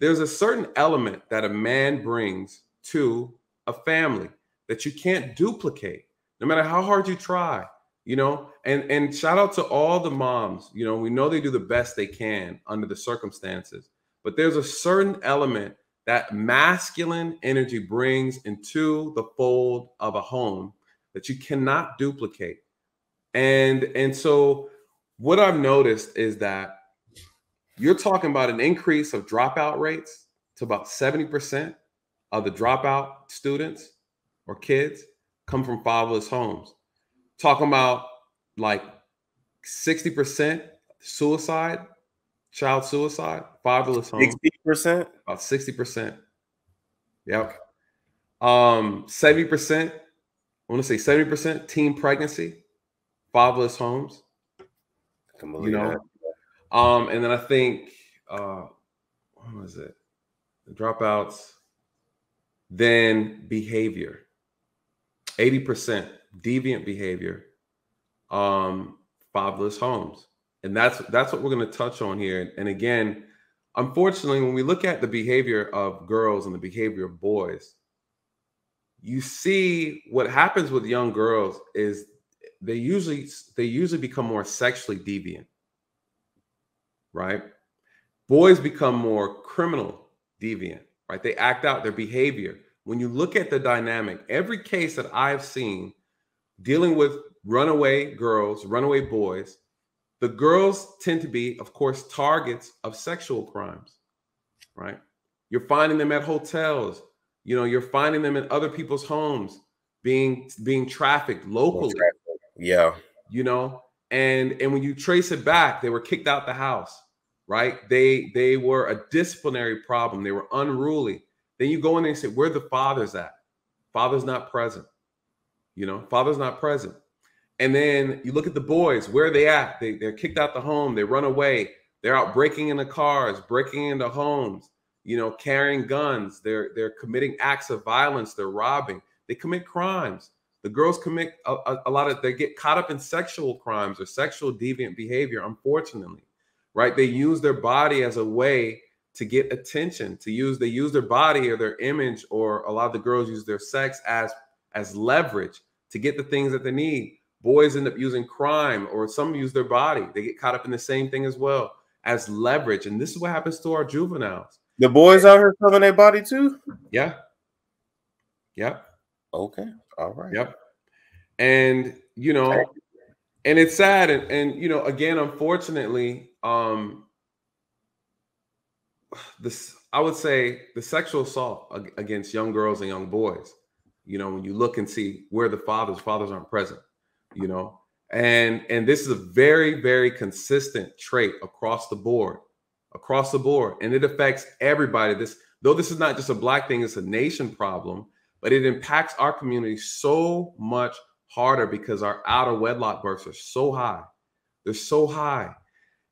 There's a certain element that a man brings to a family that you can't duplicate, no matter how hard you try, and shout out to all the moms. We know they do the best they can under the circumstances, but there's a certain element that masculine energy brings into the fold of a home that you cannot duplicate. And so what I've noticed is that you're talking about an increase of dropout rates to about 70% of the dropout students or kids come from fatherless homes. Talking about like 60% suicide, child suicide, fatherless homes. 60%? About 60%. Yep. 70%, I want to say 70% teen pregnancy, fatherless homes. And then I think, what was it? The dropouts, then behavior. 80% deviant behavior, fatherless homes. And that's what we're going to touch on here. And again, unfortunately, when we look at the behavior of girls and the behavior of boys, you see what happens with young girls is they usually become more sexually deviant, right? Boys become more criminal deviant, right? They act out their behavior. When you look at the dynamic, every case that I've seen dealing with runaway girls, runaway boys, the girls tend to be, of course, targets of sexual crimes, right? You're finding them at hotels. You're finding them in other people's homes being trafficked locally. Yeah. And when you trace it back, they were kicked out the house, right? They were a disciplinary problem. They were unruly. Then you go in there and say, where the father's at? Father's not present. Father's not present. And then you look at the boys, where are they at? They're kicked out the home. They run away. They're out breaking into cars, breaking into homes, carrying guns. They're committing acts of violence. They're robbing. They commit crimes. The girls commit a lot of, they get caught up in sexual crimes or sexual deviant behavior, unfortunately, right? They use their body as a way to get attention, they use their body or their image, or a lot of the girls use their sex as leverage to get the things that they need. Boys end up using crime, or some use their body. They get caught up in the same thing as well, as leverage. And this is what happens to our juveniles. The boys out here selling their body too? Yeah. Yep. Okay. All right. Yep. And, and it's sad. And again, unfortunately, I would say the sexual assault against young girls and young boys, when you look and see where the fathers aren't present, and this is a very, very consistent trait across the board. And it affects everybody. Though this is not just a Black thing, it's a nation problem, but it impacts our community so much harder because our out of wedlock births are so high. They're so high.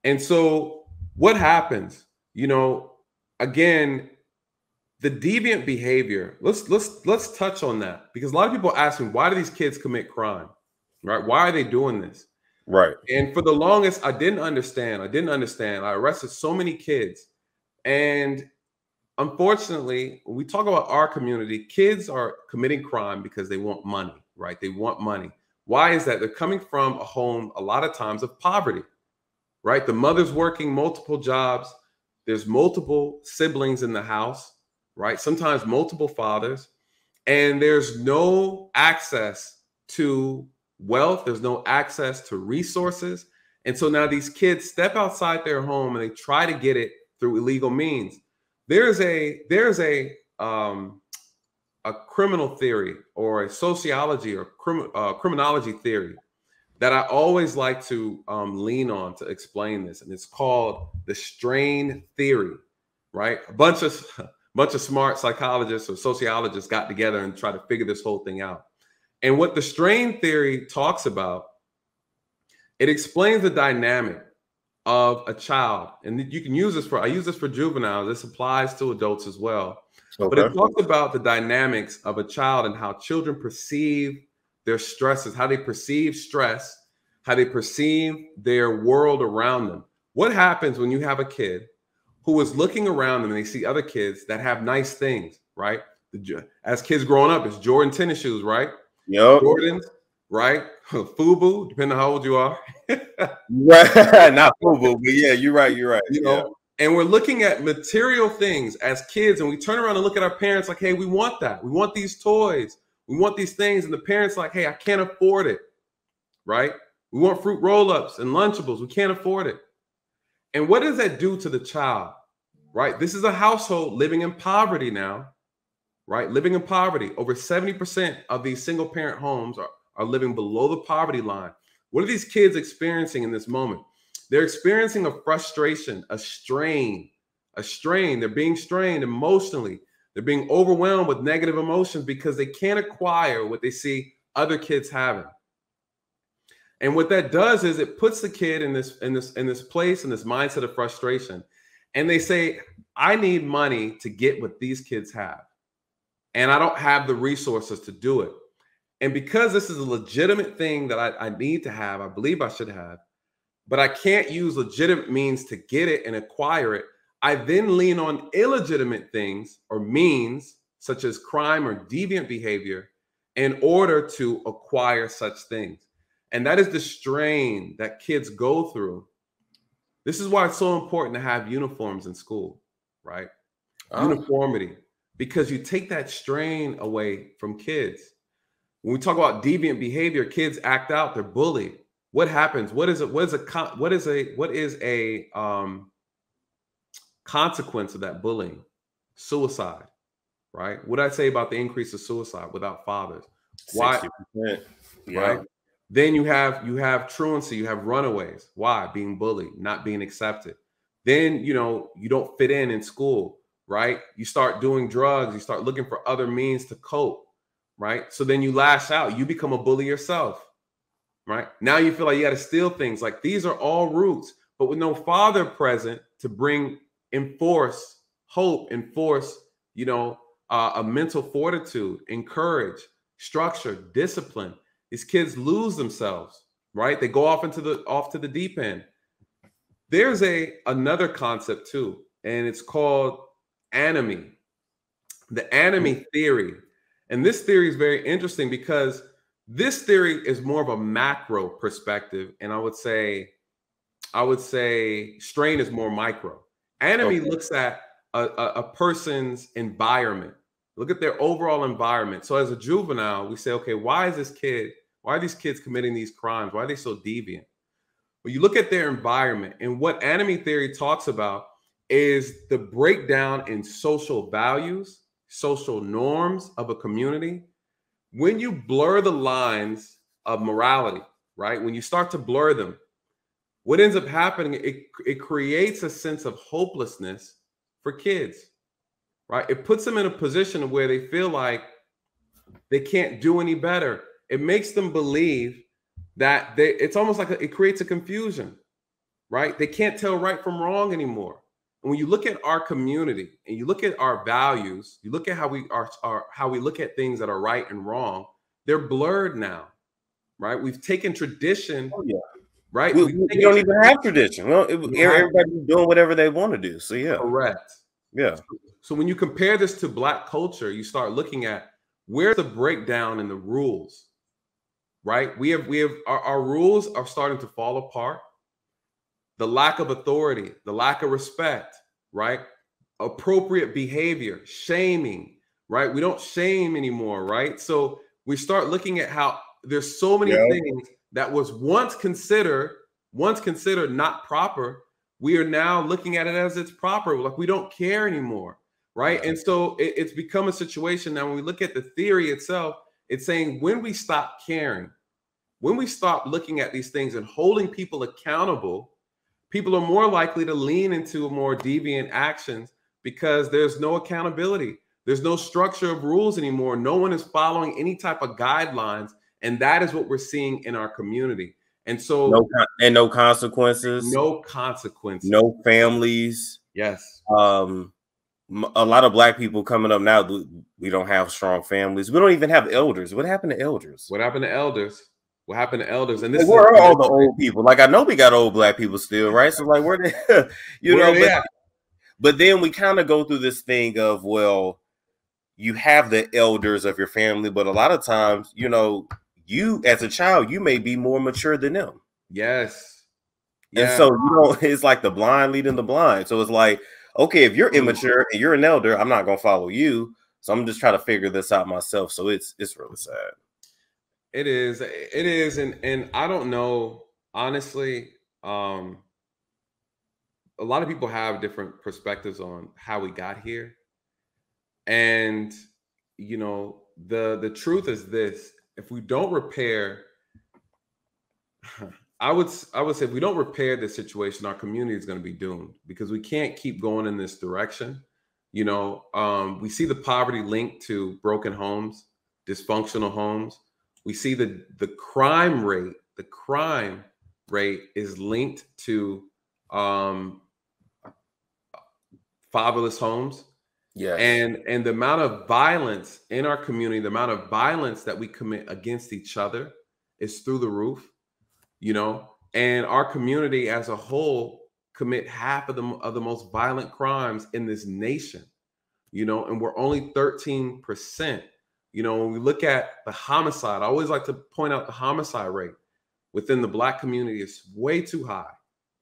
And so what happens, again, the deviant behavior, let's touch on that, because a lot of people ask me, why do these kids commit crime, right? Why are they doing this? Right. And for the longest, I didn't understand. I arrested so many kids. And unfortunately, when we talk about our community, kids are committing crime because they want money, right? They want money. Why is that? They're coming from a home, a lot of times, of poverty, right? The mother's working multiple jobs. There's multiple siblings in the house, right? Sometimes multiple fathers. And there's no access to wealth. There's no access to resources. And so now these kids step outside their home and they try to get it through illegal means. There's a criminal theory or a sociology or criminology theory that I always like to lean on to explain this. And it's called the strain theory, right? A bunch of smart psychologists or sociologists got together and tried to figure this whole thing out. And what the strain theory talks about, it explains the dynamic of a child. And you can use this I use this for juveniles. This applies to adults as well. Okay. But it talks about the dynamics of a child and how children perceive their stresses, how they perceive stress, how they perceive their world around them. What happens when you have a kid who is looking around them and they see other kids that have nice things, right? As kids growing up, it's Jordan tennis shoes, right? Yep. Jordans, right? FUBU, depending on how old you are. Right. Not FUBU, but yeah, you're right. You know, and we're looking at material things as kids, and we turn around and look at our parents like, hey, we want that. We want these toys. We want these things. And the parents like, hey, I can't afford it, right? We want fruit roll-ups and Lunchables. We can't afford it. And what does that do to the child, right? This is a household living in poverty now, right? Living in poverty. Over 70% of these single parent homes are living below the poverty line. What are these kids experiencing in this moment? They're experiencing a frustration, a strain. They're being strained emotionally. They're being overwhelmed with negative emotions because they can't acquire what they see other kids having. And what that does is it puts the kid in this place, in this mindset of frustration. And they say, I need money to get what these kids have. And I don't have the resources to do it. And because this is a legitimate thing that I need to have, I believe I should have, but I can't use legitimate means to get it and acquire it, I then lean on illegitimate things or means, such as crime or deviant behavior, in order to acquire such things. And that is the strain that kids go through. This is why it's so important to have uniforms in school, right? Uniformity, because you take that strain away from kids. When we talk about deviant behavior, kids act out, they're bullied. What happens? What is a consequence of that bullying? Suicide, right? What did I say about the increase of suicide without fathers? Why? 60%. Yeah. Right? Then you have truancy, you have runaways. Why? Being bullied, not being accepted. Then, you don't fit in school, right? You start doing drugs, you start looking for other means to cope, right? So then you lash out, you become a bully yourself, right? Now you feel like you got to steal things. Like, these are all roots, but with no father present to enforce hope, enforce, a mental fortitude, encourage, structure, discipline. These kids lose themselves, right? They go off to the deep end. There's another concept too, and it's called anomie, the anomie theory. And this theory is very interesting because this theory is more of a macro perspective, and I would say strain is more micro. Anomie looks at a person's environment. Look at their overall environment. So as a juvenile, we say, okay, why are these kids committing these crimes? Why are they so deviant? Well, you look at their environment, and what anomie theory talks about is the breakdown in social values, social norms of a community. When you blur the lines of morality, right? When you start to blur them, what ends up happening, it creates a sense of hopelessness for kids, right? It puts them in a position where they feel like they can't do any better. It makes them believe that it's almost like it creates a confusion, right? They can't tell right from wrong anymore. And when you look at our community and you look at our values, you look at how we look at things that are right and wrong, they're blurred now, right? We've taken tradition right? We don't even have tradition. Well, everybody's doing whatever they want to do. So yeah, correct. Yeah. So when you compare this to Black culture, you start looking at where's the breakdown in the rules, right? We have our rules are starting to fall apart. The lack of authority, the lack of respect, right? Appropriate behavior, shaming, right? We don't shame anymore, right? So we start looking at how there's so many things that was once considered not proper. We are now looking at it as it's proper. Like we don't care anymore, right? And so it's become a situation now when we look at the theory itself, it's saying when we stop caring, when we stop looking at these things and holding people accountable, people are more likely to lean into more deviant actions because there's no accountability. There's no structure of rules anymore. No one is following any type of guidelines. And that is what we're seeing in our community. And so no consequences. No consequences. No families. Yes. A lot of Black people coming up now, we don't have strong families. We don't even have elders. What happened to elders? What happened to elders? What happened to elders? And this where are all the old people? Like I know we got old Black people still, right? So like where they, but then we kind of go through this thing of, well, you have the elders of your family, but a lot of times, you know, you as a child, you may be more mature than them. Yes. And so you know, it's like the blind leading the blind. So it's like, okay, if you're immature and you're an elder, I'm not gonna follow you. So I'm just trying to figure this out myself. So it's really sad. It is, and I don't know, honestly. A lot of people have different perspectives on how we got here, and you know, the truth is this: if we don't repair, I would say if we don't repair this situation, our community is going to be doomed because we can't keep going in this direction. You know, we see the poverty linked to broken homes, dysfunctional homes. We see the crime rate. The crime rate is linked to fatherless homes. Yeah. And the amount of violence in our community, the amount of violence that we commit against each other is through the roof, you know, and our community as a whole commit half of the most violent crimes in this nation, you know, and we're only 13%. You know, when we look at the homicide, I always like to point out the homicide rate within the Black community is way too high.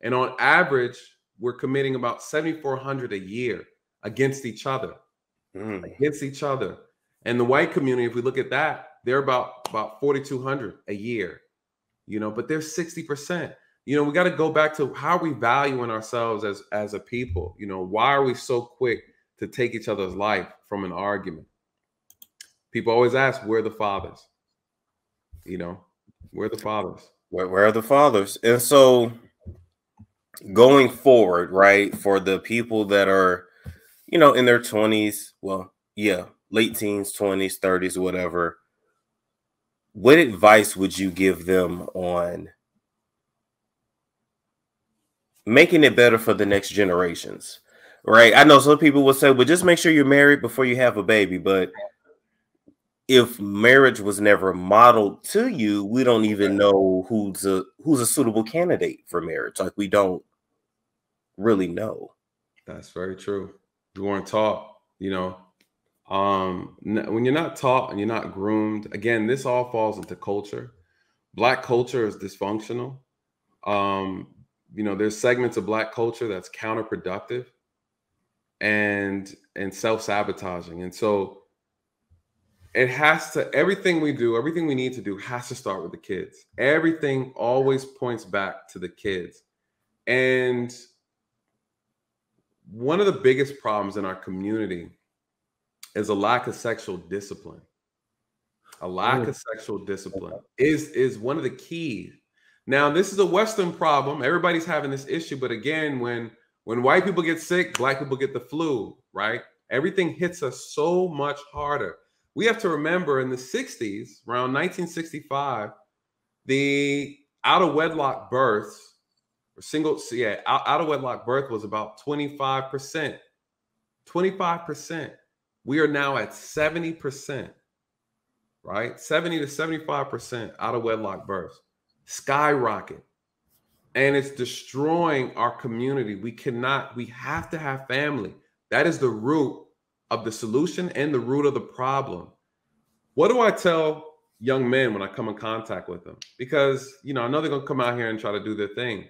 And on average, we're committing about 7,400 a year against each other, against each other. And the white community, if we look at that, they're about 4,200 a year, you know, but they're 60%. You know, we got to go back to how are we valuing ourselves as a people? You know, why are we so quick to take each other's life from an argument? People always ask, where are the fathers? You know, where are the fathers? Where are the fathers? And so going forward, right, for the people that are, you know, in their 20s, well, yeah, late teens, 20s, 30s, whatever, what advice would you give them on making it better for the next generations, right? I know some people will say, well, just make sure you're married before you have a baby. But if marriage was never modeled to you, we don't even know who's a suitable candidate for marriage. Like we don't really know. That's very true. We weren't taught, you know, when you're not taught and you're not groomed, again, this all falls into culture. Black culture is dysfunctional. You know, there's segments of Black culture that's counterproductive and self-sabotaging. And so it has to, everything we do, everything we need to do has to start with the kids. Everything always points back to the kids. And one of the biggest problems in our community is a lack of sexual discipline. A lack of sexual discipline is one of the keys. Now, this is a Western problem. Everybody's having this issue. But again, when white people get sick, Black people get the flu, right? Everything hits us so much harder. We have to remember in the 60s, around 1965, the out of wedlock births, out of wedlock birth was about 25%. 25%. We are now at 70%, right? 70 to 75% out of wedlock births. Skyrocket. And it's destroying our community. We have to have family. That is the root of the solution and the root of the problem. What do I tell young men when I come in contact with them? Because, I know they're going to come out here and try to do their thing.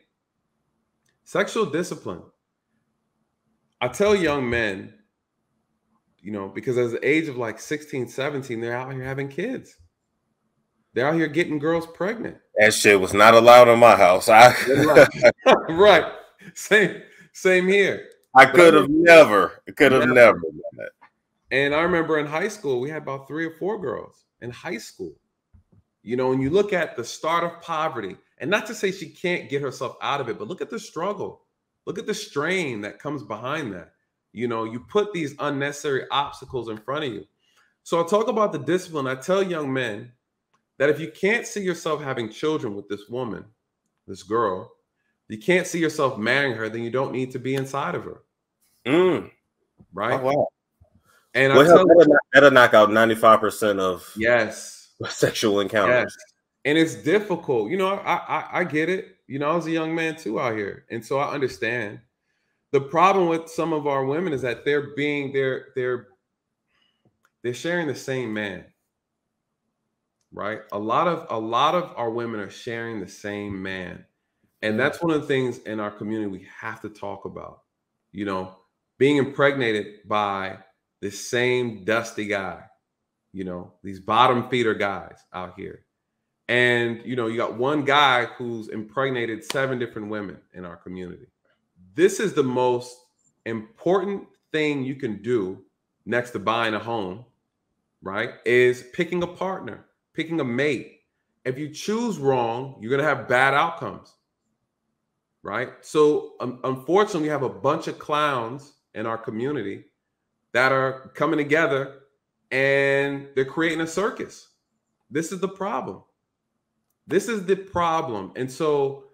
Sexual discipline. I tell young men, because at the age of like 16, 17, they're out here having kids. They're out here getting girls pregnant. That shit was not allowed in my house. Right. Same here. I could have never done that. And I remember in high school, we had about 3 or 4 girls in high school. When you look at the start of poverty, and not to say she can't get herself out of it, but look at the struggle. Look at the strain that comes behind that. You put these unnecessary obstacles in front of you. So I talk about the discipline. I tell young men that if you can't see yourself having children with this woman, this girl, you can't see yourself marrying her, then you don't need to be inside of her. Right? Oh, wow. And that'll knock out 95% of sexual encounters. Yes. And it's difficult. I get it. I was a young man too out here. And so I understand. The problem with some of our women is that they're sharing the same man. Right? A lot of our women are sharing the same man. And that's one of the things in our community we have to talk about. Being impregnated by this same dusty guy, these bottom feeder guys out here. And, you got one guy who's impregnated 7 different women in our community. This is the most important thing you can do next to buying a home, right? Is picking a partner, picking a mate. If you choose wrong, you're going to have bad outcomes, right? So unfortunately, we have a bunch of clowns in our community that are coming together and they're creating a circus. This is the problem. This is the problem. And so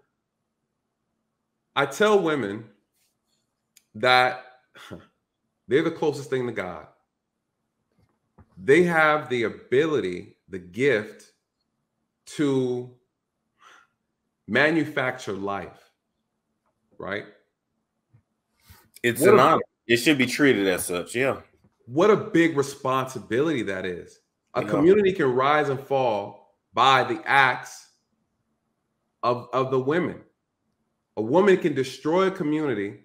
I tell women that they're the closest thing to God. They have the ability, the gift to manufacture life, right? It's an honor. It should be treated as such. Yeah. What a big responsibility that is. A community can rise and fall by the acts of the women. A woman can destroy a community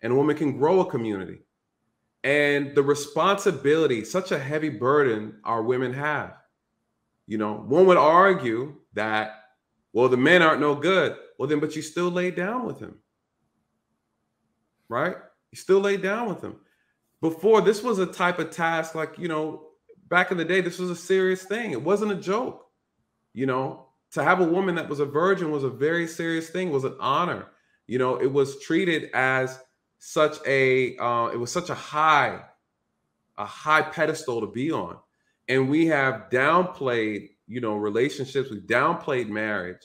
and a woman can grow a community. And the responsibility, such a heavy burden our women have. One would argue that, well, the men aren't no good. Well, then, but you still lay down with him, right? You still lay down with him. Before, this was a type of task like, back in the day, this was a serious thing. It wasn't a joke. To have a woman that was a virgin was a very serious thing, was an honor. It was treated as such a high pedestal to be on. And we have downplayed, relationships. We've downplayed marriage.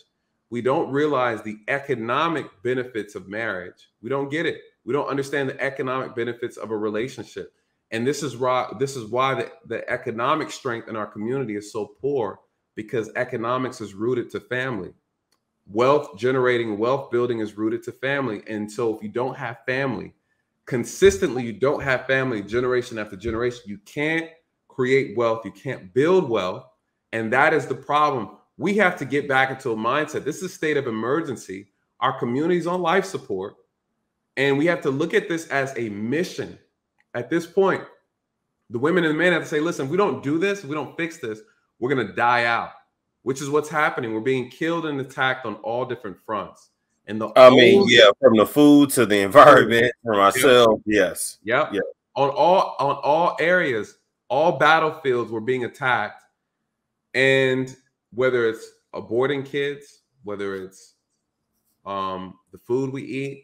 We don't realize the economic benefits of marriage. We don't get it. We don't understand the economic benefits of a relationship. And this is why the economic strength in our community is so poor, because economics is rooted to family. Wealth generating, wealth building is rooted to family. And so if you don't have family, consistently, you don't have family generation after generation, you can't create wealth. You can't build wealth. And that is the problem. We have to get back into a mindset. This is a state of emergency. Our community's on life support. And we have to look at this as a mission. At this point, the women and the men have to say, listen, if we don't do this, if we don't fix this, we're going to die out, which is what's happening. We're being killed and attacked on all different fronts. And from the food to the environment, from ourselves. Yes. Yep. On all areas, all battlefields, we're being attacked. And whether it's aborting kids, whether it's the food we eat,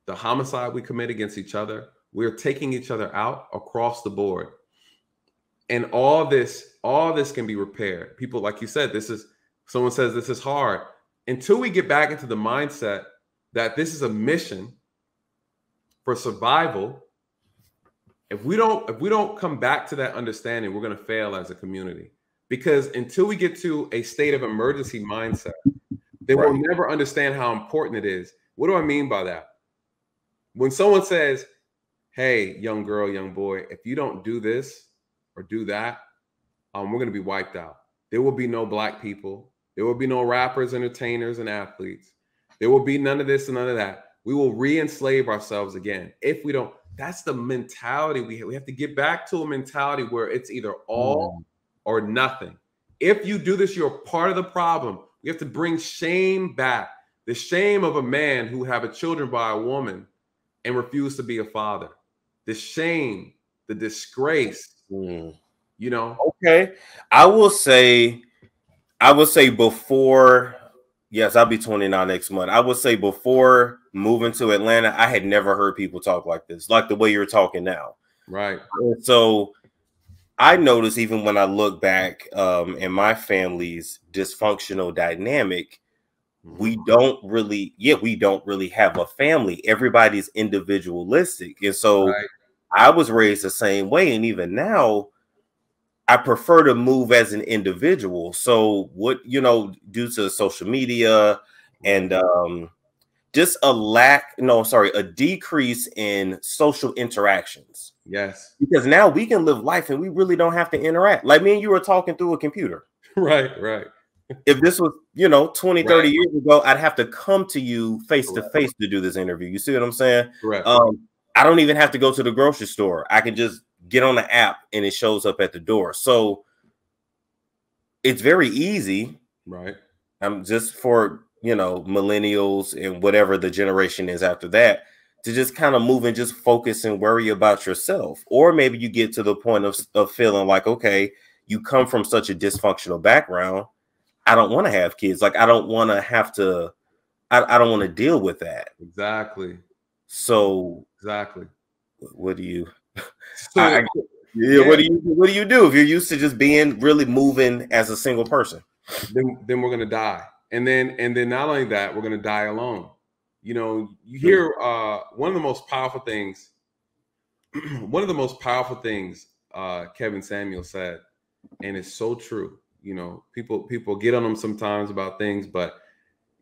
the homicide we commit against each other, we're taking each other out across the board. And all this can be repaired. People, like you said, someone says this is hard. Until we get back into the mindset that this is a mission for survival, if we don't come back to that understanding, we're going to fail as a community. Because until we get to a state of emergency mindset, They will never understand how important it is. What do I mean by that? When someone says, hey, young girl, young boy, if you don't do this or do that, we're going to be wiped out. There will be no black people. There will be no rappers, entertainers, and athletes. There will be none of this and none of that. We will re-enslave ourselves again if we don't. That's the mentality we have. We have to get back to a mentality where it's either all or nothing. If you do this, you're part of the problem. We have to bring shame back. The shame of a man who have a children by a woman and refuse to be a father. The shame, the disgrace, you know? Okay. I will say before, yes, I'll be 29 next month. I would say before moving to Atlanta, I had never heard people talk like this, like the way you're talking now. Right. And so I noticed even when I look back in my family's dysfunctional dynamic, we don't really have a family. Everybody's individualistic. And so I was raised the same way. And even now, I prefer to move as an individual. So what, due to social media and just a decrease in social interactions. Yes. Because now we can live life and we really don't have to interact. Like me and you were talking through a computer. Right. If this was, 20, 30 years ago, I'd have to come to you face to face to do this interview. You see what I'm saying? Correct. I don't even have to go to the grocery store. I can just get on the app and it shows up at the door. So it's very easy. Right. Just for, millennials and whatever the generation is after that, to just kind of move and just focus and worry about yourself. Or maybe you get to the point of feeling like, okay, you come from such a dysfunctional background. I don't want to have kids. Like, I don't want to have to, I don't want to deal with that. Exactly. So what do you, what do you do if you're used to just being really moving as a single person? Then we're going to die. And then not only that, we're going to die alone. You hear one of the most powerful things Kevin Samuel said, and it's so true. People get on them sometimes about things, but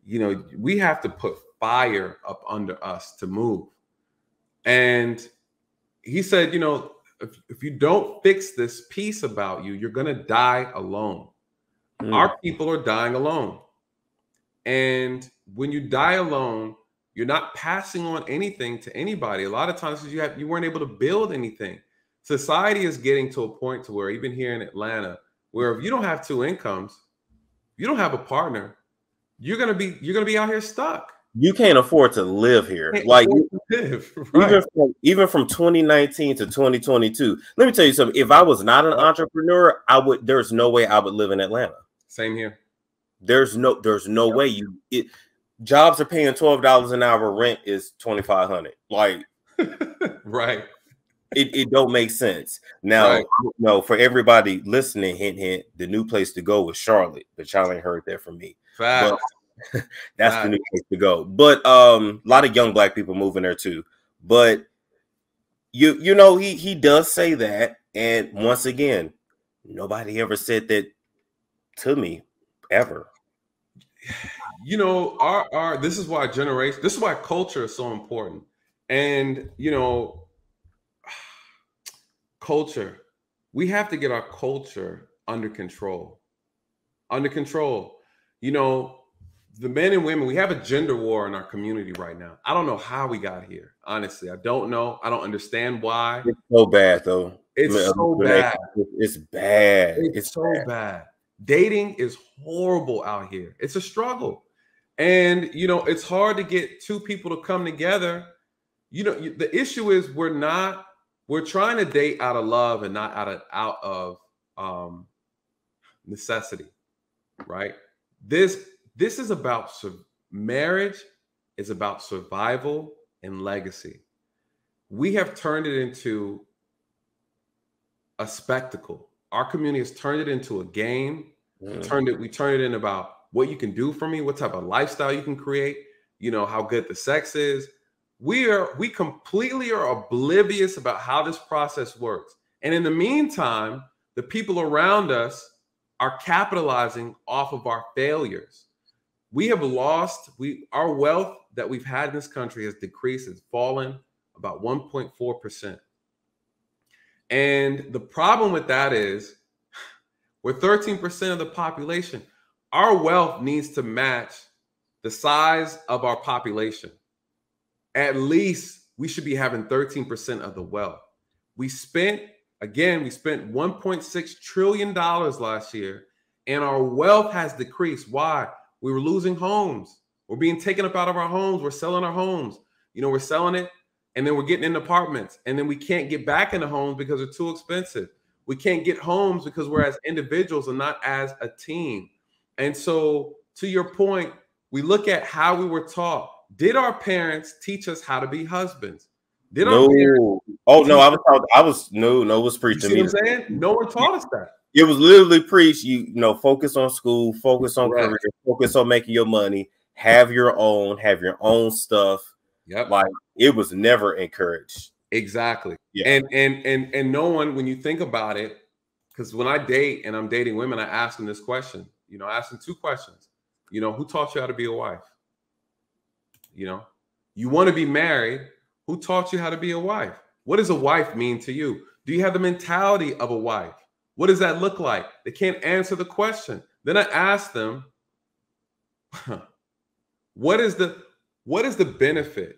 we have to put fire up under us to move. And he said, if you don't fix this piece about you, you're going to die alone. Our people are dying alone. And when you die alone, you're not passing on anything to anybody. A lot of times you weren't able to build anything. Society is getting to a point to where, even here in Atlanta, where if you don't have two incomes, you don't have a partner, you're gonna be out here stuck. You can't afford to live here. Like even from 2019 to 2022. Let me tell you something. If I was not an entrepreneur, there's no way I would live in Atlanta. Same here. There's no way jobs are paying $12 an hour. Rent is $2,500. Like, right. It don't make sense. Now, for everybody listening, hint, hint, the new place to go is Charlotte, but y'all ain't heard that from me. But that's the new place to go. But a lot of young black people moving there too. But he does say that, and once again, nobody ever said that to me ever. This is why this is why culture is so important. And culture, we have to get our culture under control. The men and women, we have a gender war in our community right now. I don't know how we got here. Honestly, I don't know. I don't understand why. It's so bad, though. It's so bad. It's bad. It's so bad. Dating is horrible out here. It's a struggle. And, it's hard to get two people to come together. The issue is we're trying to date out of love and not out of necessity, right? This is about marriage is about survival and legacy. We have turned it into a spectacle. Our community has turned it into a game. We turned it in about what you can do for me, what type of lifestyle you can create, how good the sex is. We completely are oblivious about how this process works. And in the meantime, the people around us are capitalizing off of our failures. we have lost, our wealth that we've had in this country has decreased. It's fallen about 1.4%. And the problem with that is we're 13% of the population. Our wealth needs to match the size of our population. At least we should be having 13% of the wealth. We spent $1.6 trillion last year, and our wealth has decreased. Why? We were losing homes. We're being taken up out of our homes. We're selling our homes. You know, we're selling it, and then we're getting in apartments, and then we can't get back into homes because they're too expensive. We can't get homes because we're as individuals and not as a team. And so, to your point, we look at how we were taught. Did our parents teach us how to be husbands? Did our parents? Oh no, it was preached to me. You see what I'm saying? No one taught us that. It was literally preached. You know, focus on school, focus on career, focus on making your money, have your own stuff. Yep. Like, it was never encouraged. Exactly. Yeah. And no one, when you think about it, because when I date and I'm dating women, I ask them this question. You know, I ask them two questions. You know, who taught you how to be a wife? You know, you want to be married. Who taught you how to be a wife? What does a wife mean to you? Do you have the mentality of a wife? What does that look like? They can't answer the question. Then I ask them, what is the benefit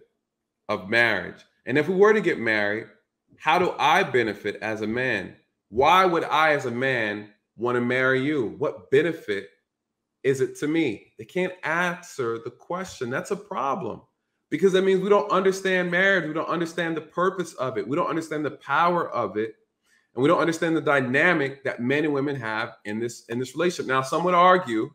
of marriage? And if we were to get married, how do I benefit as a man? Why would I, as a man, want to marry you? What benefit is it to me? They can't answer the question. That's a problem, because that means we don't understand marriage. We don't understand the purpose of it. We don't understand the power of it. And we don't understand the dynamic that men and women have in this relationship. Now, some would argue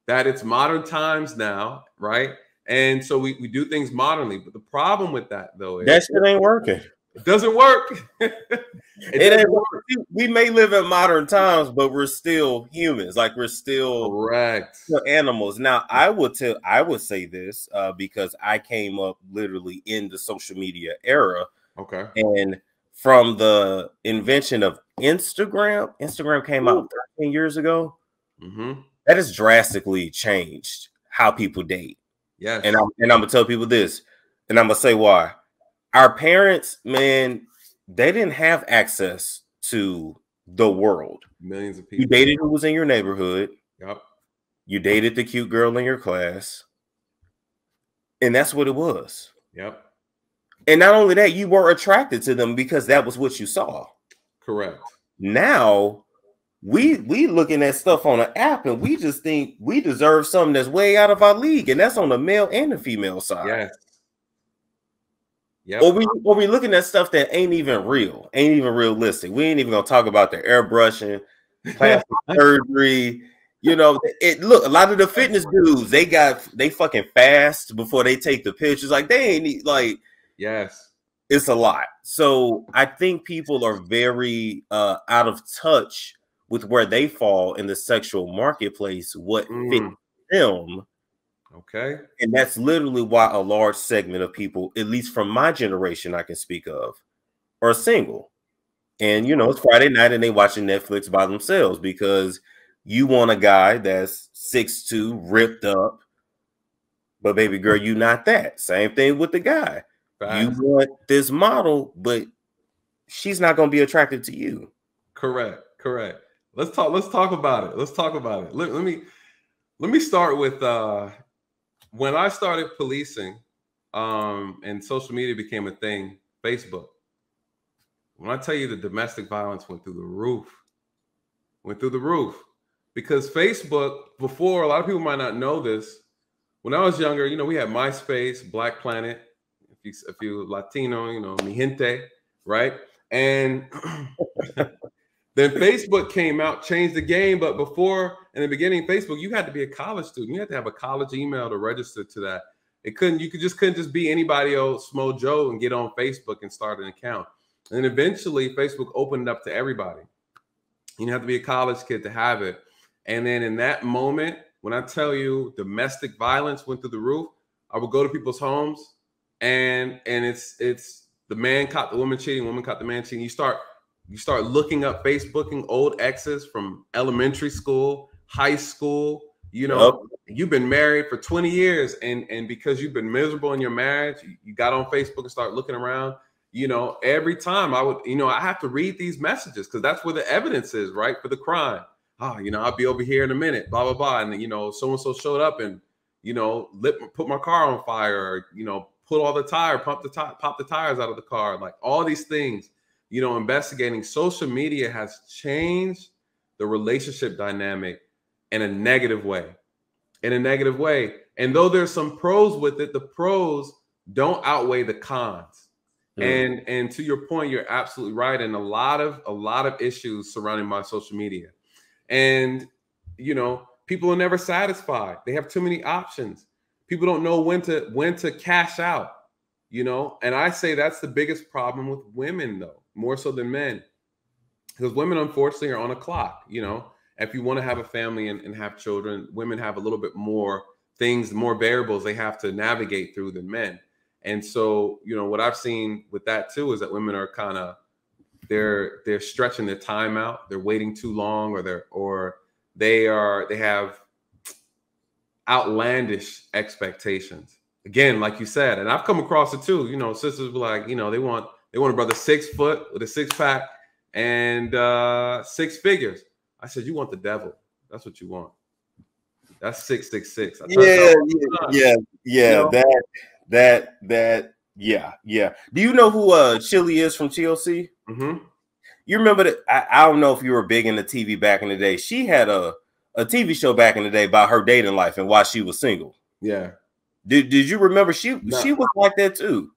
that it's modern times now, right? And so we do things modernly. But the problem with that, though, is that shit ain't working. It doesn't work. It ain't work. We may live in modern times, but we're still humans. Like, we're still correct animals. Now, I would say this because I came up literally in the social media era. Okay. And from the invention of Instagram came out 13 years ago. Mm-hmm. That has drastically changed how people date. Yes. And I'm gonna tell people this, and I'm gonna say why. Our parents, man, they didn't have access to the world. Millions of people. You dated who was in your neighborhood. Yep. You dated the cute girl in your class. And that's what it was. Yep. And not only that, you were attracted to them because that was what you saw. Correct. Now, we looking at stuff on an app and we just think we deserve something that's way out of our league. And that's on the male and the female side. Yes. Yep. Or we looking at stuff that ain't even real, ain't even realistic. We ain't even gonna talk about the airbrushing, plastic surgery. You know, look, a lot of the fitness dudes, they fucking fast before they take the pictures. Like, they ain't like, yes, it's a lot. So I think people are very out of touch with where they fall in the sexual marketplace, what fits them. Okay. And that's literally why a large segment of people, at least from my generation I can speak of, are single. And, you know, it's Friday night and they watching Netflix by themselves because you want a guy that's 6'2", ripped up, but baby girl, you not that. Same thing with the guy. Right. You want this model, but she's not going to be attracted to you. Correct. Let's talk about it. Let me start with when I started policing and social media became a thing, Facebook. When I tell you the domestic violence went through the roof, because Facebook, before, a lot of people might not know this, when I was younger, you know, we had MySpace, Black Planet, if you Latino, you know, mi gente, right? And then Facebook came out, changed the game. But before, in the beginning, Facebook, you had to be a college student. You had to have a college email to register to that. You couldn't just be anybody else, Smo Joe, and get on Facebook and start an account. And then eventually, Facebook opened up to everybody. You have to be a college kid to have it. And then in that moment, when I tell you domestic violence went through the roof, I would go to people's homes, and it's the man caught the woman cheating, woman caught the man cheating. You start looking up Facebooking old exes from elementary school, high school. You know, you've been married for 20 years and because you've been miserable in your marriage, you got on Facebook and start looking around. You know, every time I have to read these messages because that's where the evidence is, right? For the crime. Oh, you know, I'll be over here in a minute, blah, blah, blah. And, you know, so-and-so showed up and, you know, put my car on fire, or, you know, put all the tire, pop the tires out of the car. Like all these things, you know, investigating. Social media has changed the relationship dynamic in a negative way. And though there's some pros with it, the pros don't outweigh the cons. And to your point, you're absolutely right. And a lot of issues surrounding my social media. And, you know, people are never satisfied. They have too many options. People don't know when to cash out, you know. And I say that's the biggest problem with women, though, more so than men. Because women, unfortunately, are on a clock, you know. If you want to have a family and have children, women have a little bit more things, more variables they have to navigate through than men. And so, you know, what I've seen with that too is that women are kind of, they're stretching their time out. They're waiting too long, or they have outlandish expectations. Again, like you said, and I've come across it too. You know, sisters were like, you know, they want a brother 6 foot with a 6-pack and 6 figures. I said, you want the devil. That's what you want. That's 666. Yeah. You know? Yeah. Do you know who Chili is from TLC? Mm-hmm. You remember that? I don't know if you were big into TV back in the day. She had a TV show back in the day about her dating life and why she was single. Yeah. Did you remember she was like that too?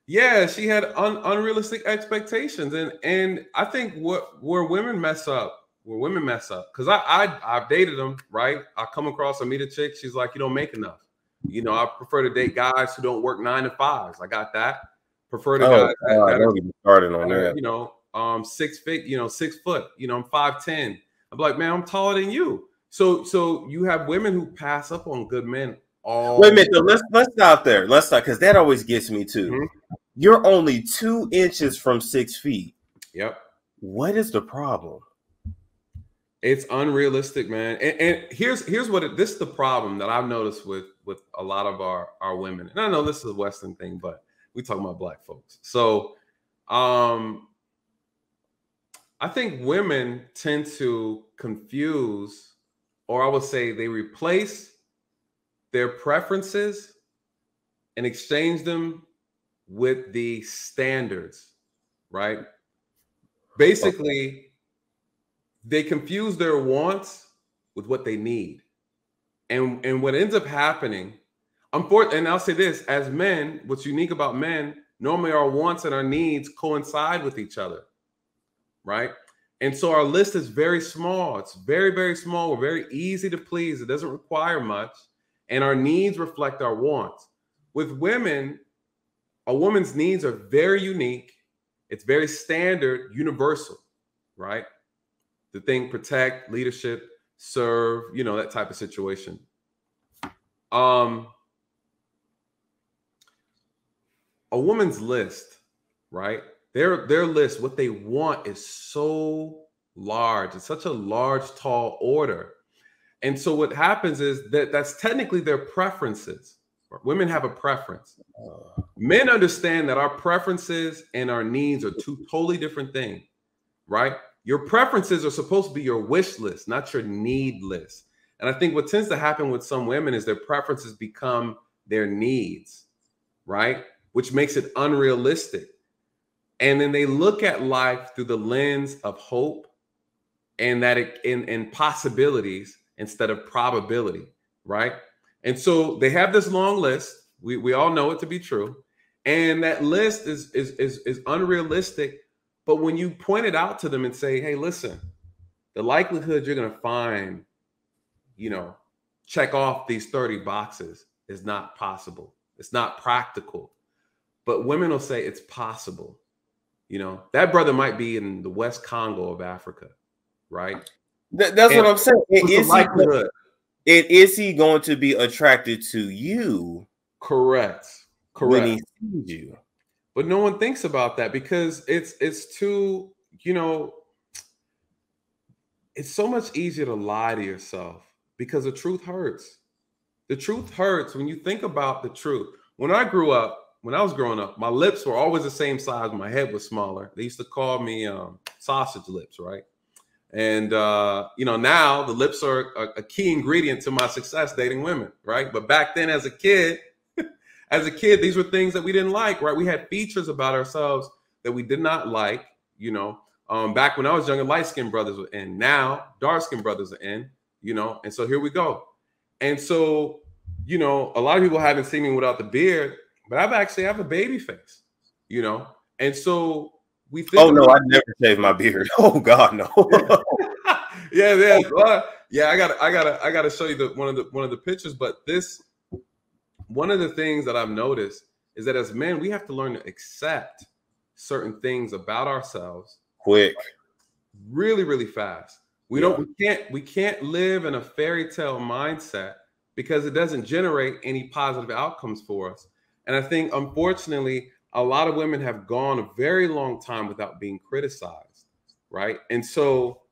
Yeah, she had unrealistic expectations, and I think where women mess up, because I've dated them, right? I come across, I meet a chick, she's like, you don't make enough. You know, I prefer to date guys who don't work 9 to 5s. I got that. Prefer to guys that don't get me started on that. You know, 6 feet, you know, 6 foot. You know, I'm 5'10". I'm like, man, I'm taller than you. So you have women who pass up on good men. Wait a minute, let's stop there. Let's stop, because that always gets me too. Mm-hmm. You're only 2 inches from 6 feet. Yep. What is the problem? It's unrealistic, man. And here's what this is the problem that I've noticed with a lot of our women. And I know this is a Western thing, but we talking about Black folks. So I think women tend to confuse, or I would say they replace their preferences and exchange them with the standards, right? Basically, they confuse their wants with what they need. And what ends up happening, and I'll say this, as men, what's unique about men, normally our wants and our needs coincide with each other, right? And so our list is very small. It's very, very small. We're very easy to please. It doesn't require much. And our needs reflect our wants. With women, a woman's needs are very unique. It's very standard, universal, right? The thing, protect, leadership, serve, you know, that type of situation. A woman's list, right? Their list, what they want is so large. It's such a large, tall order. And so what happens is that's technically their preferences. Women have a preference. Men understand that our preferences and our needs are two totally different things, right? Your preferences are supposed to be your wish list, not your need list. And I think what tends to happen with some women is their preferences become their needs, right? Which makes it unrealistic. And then they look at life through the lens of hope and in possibilities instead of probability, right? And so they have this long list. We all know it to be true. And that list is unrealistic. But when you point it out to them and say, hey, listen, the likelihood you're going to find, you know, check off these 30 boxes is not possible. It's not practical. But women will say it's possible. You know, that brother might be in the West Congo of Africa, right? That's what I'm saying. Is he going to be attracted to you? Correct. When he sees you. But no one thinks about that because it's too, you know, it's so much easier to lie to yourself because the truth hurts. The truth hurts when you think about the truth. When I was growing up, my lips were always the same size. My head was smaller. They used to call me sausage lips, right? And, you know, now the lips are a key ingredient to my success dating women, right? But back then as a kid, these were things that we didn't like, right? We had features about ourselves that we did not like, you know. Back when I was younger, light-skinned brothers were in. Now, dark-skinned brothers are in, you know. And so here we go. And so, you know, a lot of people haven't seen me without the beard, but I have a baby face, you know. And so we think, oh no, I never shaved my beard. Oh God, no. yeah. I gotta show you one of the pictures. But one of the things that I've noticed is that as men, we have to learn to accept certain things about ourselves quick, really, really fast. We can't live in a fairy tale mindset because it doesn't generate any positive outcomes for us. And I think, unfortunately, a lot of women have gone a very long time without being criticized, right? And so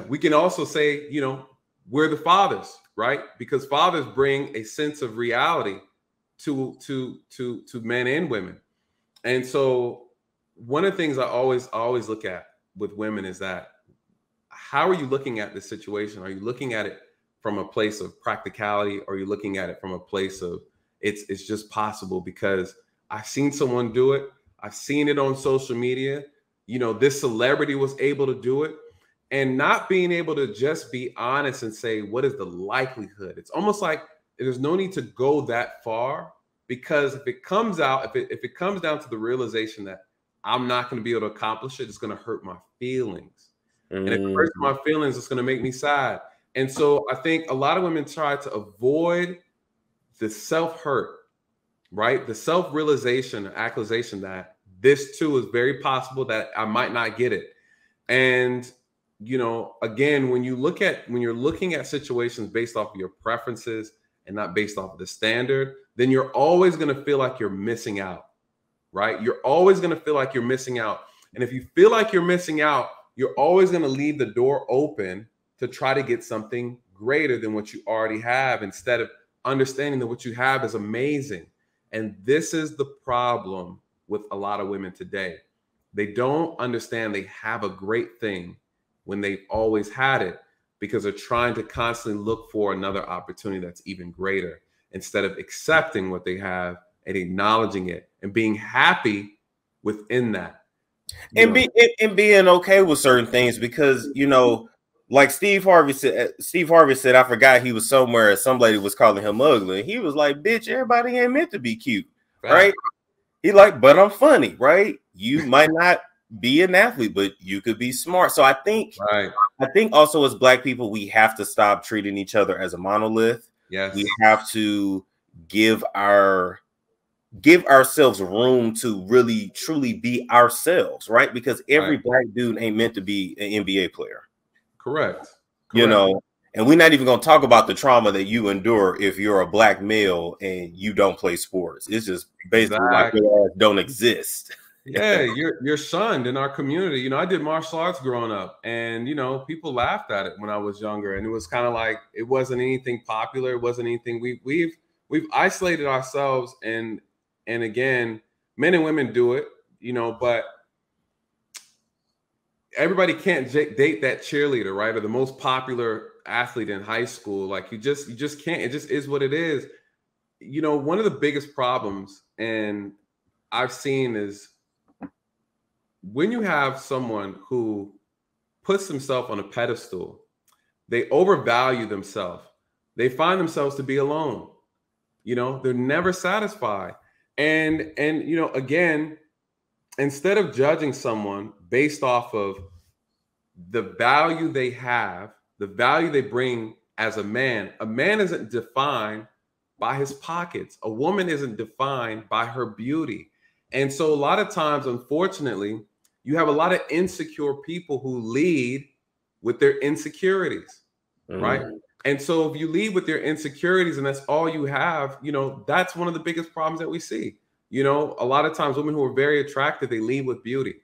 we can also say, you know, we're the fathers, right? Because fathers bring a sense of reality to men and women. And so one of the things I always look at with women is that, how are you looking at this situation? Are you looking at it from a place of practicality? Or are you looking at it from a place of it's just possible because I've seen someone do it. I've seen it on social media. You know, this celebrity was able to do it, and not being able to just be honest and say, what is the likelihood? It's almost like there's no need to go that far, because if it comes out, if it comes down to the realization that I'm not going to be able to accomplish it, it's going to hurt my feelings. And if it hurts my feelings, it's going to make me sad. And so I think a lot of women try to avoid the self-hurt, right? The self-realization, accusation that this too is very possible that I might not get it. And, you know, again, when you're looking at situations based off of your preferences and not based off of the standard, then you're always going to feel like you're missing out, right? You're always going to feel like you're missing out. And if you feel like you're missing out, you're always going to leave the door open to try to get something greater than what you already have, instead of understanding that what you have is amazing. And this is the problem with a lot of women today. They don't understand they have a great thing when they've always had it, because they're trying to constantly look for another opportunity that's even greater, instead of accepting what they have and acknowledging it and being happy within that. And being okay with certain things, because, you know, like Steve Harvey said, I forgot, he was somewhere, some lady was calling him ugly. He was like, bitch, everybody ain't meant to be cute, right? He like, but I'm funny, right? You might not be an athlete, but you could be smart. So I think also as Black people, we have to stop treating each other as a monolith. Yes. We have to give ourselves room to really truly be ourselves, right? Because every Black dude ain't meant to be an NBA player. Correct. You know, and we're not even going to talk about the trauma that you endure if you're a Black male and you don't play sports. It's just basically like your ass don't exist. Yeah, you're shunned in our community. You know, I did martial arts growing up, and, you know, people laughed at it when I was younger, and it was kind of like, it wasn't anything popular. It wasn't anything. We've isolated ourselves, and again, men and women do it, you know, but everybody can't date that cheerleader, right? Or the most popular athlete in high school. Like, you just can't. It just is what it is. You know, one of the biggest problems, and I've seen, is when you have someone who puts themselves on a pedestal, they overvalue themselves. They find themselves to be alone. You know, they're never satisfied. And you know, again, instead of judging someone based off of the value they have, the value they bring as a man isn't defined by his pockets. A woman isn't defined by her beauty. And so a lot of times, unfortunately, you have a lot of insecure people who lead with their insecurities, right? And so if you lead with your insecurities and that's all you have, you know, that's one of the biggest problems that we see. You know, a lot of times women who are very attractive, they lead with beauty.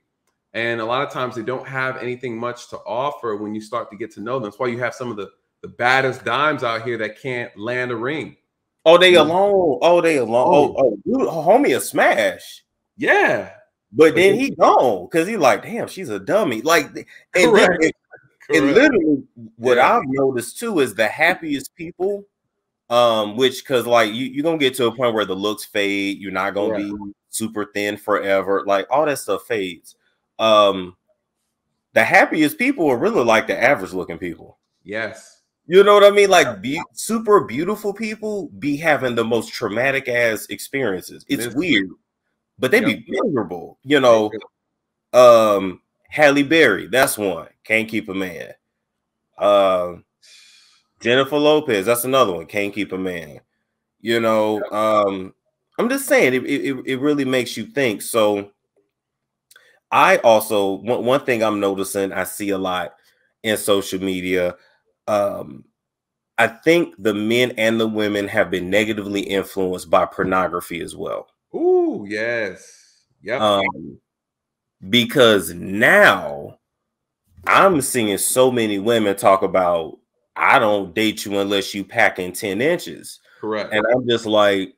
And a lot of times they don't have anything much to offer when you start to get to know them. That's why you have some of the baddest dimes out here that can't land a ring. Oh, they alone. Oh, they alone. Oh, dude, homie, a smash. Yeah. But then he gone because he like, damn, she's a dummy. Like, and literally what I've noticed too is the happiest people, which because like you're gonna get to a point where the looks fade, you're not gonna be super thin forever, like all that stuff fades. The happiest people are really like the average looking people. Yes. You know what I mean? Like super beautiful people be having the most traumatic ass experiences. It's weird, but they be miserable. You know, Halle Berry, that's one. Can't keep a man. Jennifer Lopez, that's another one. Can't keep a man. You know, I'm just saying it really makes you think. So I also one thing I'm noticing, I see a lot in social media. I think the men and the women have been negatively influenced by pornography as well. Ooh, yes. Yep. Because now I'm seeing so many women talk about, I don't date you unless you pack in 10 inches. Correct. And I'm just like,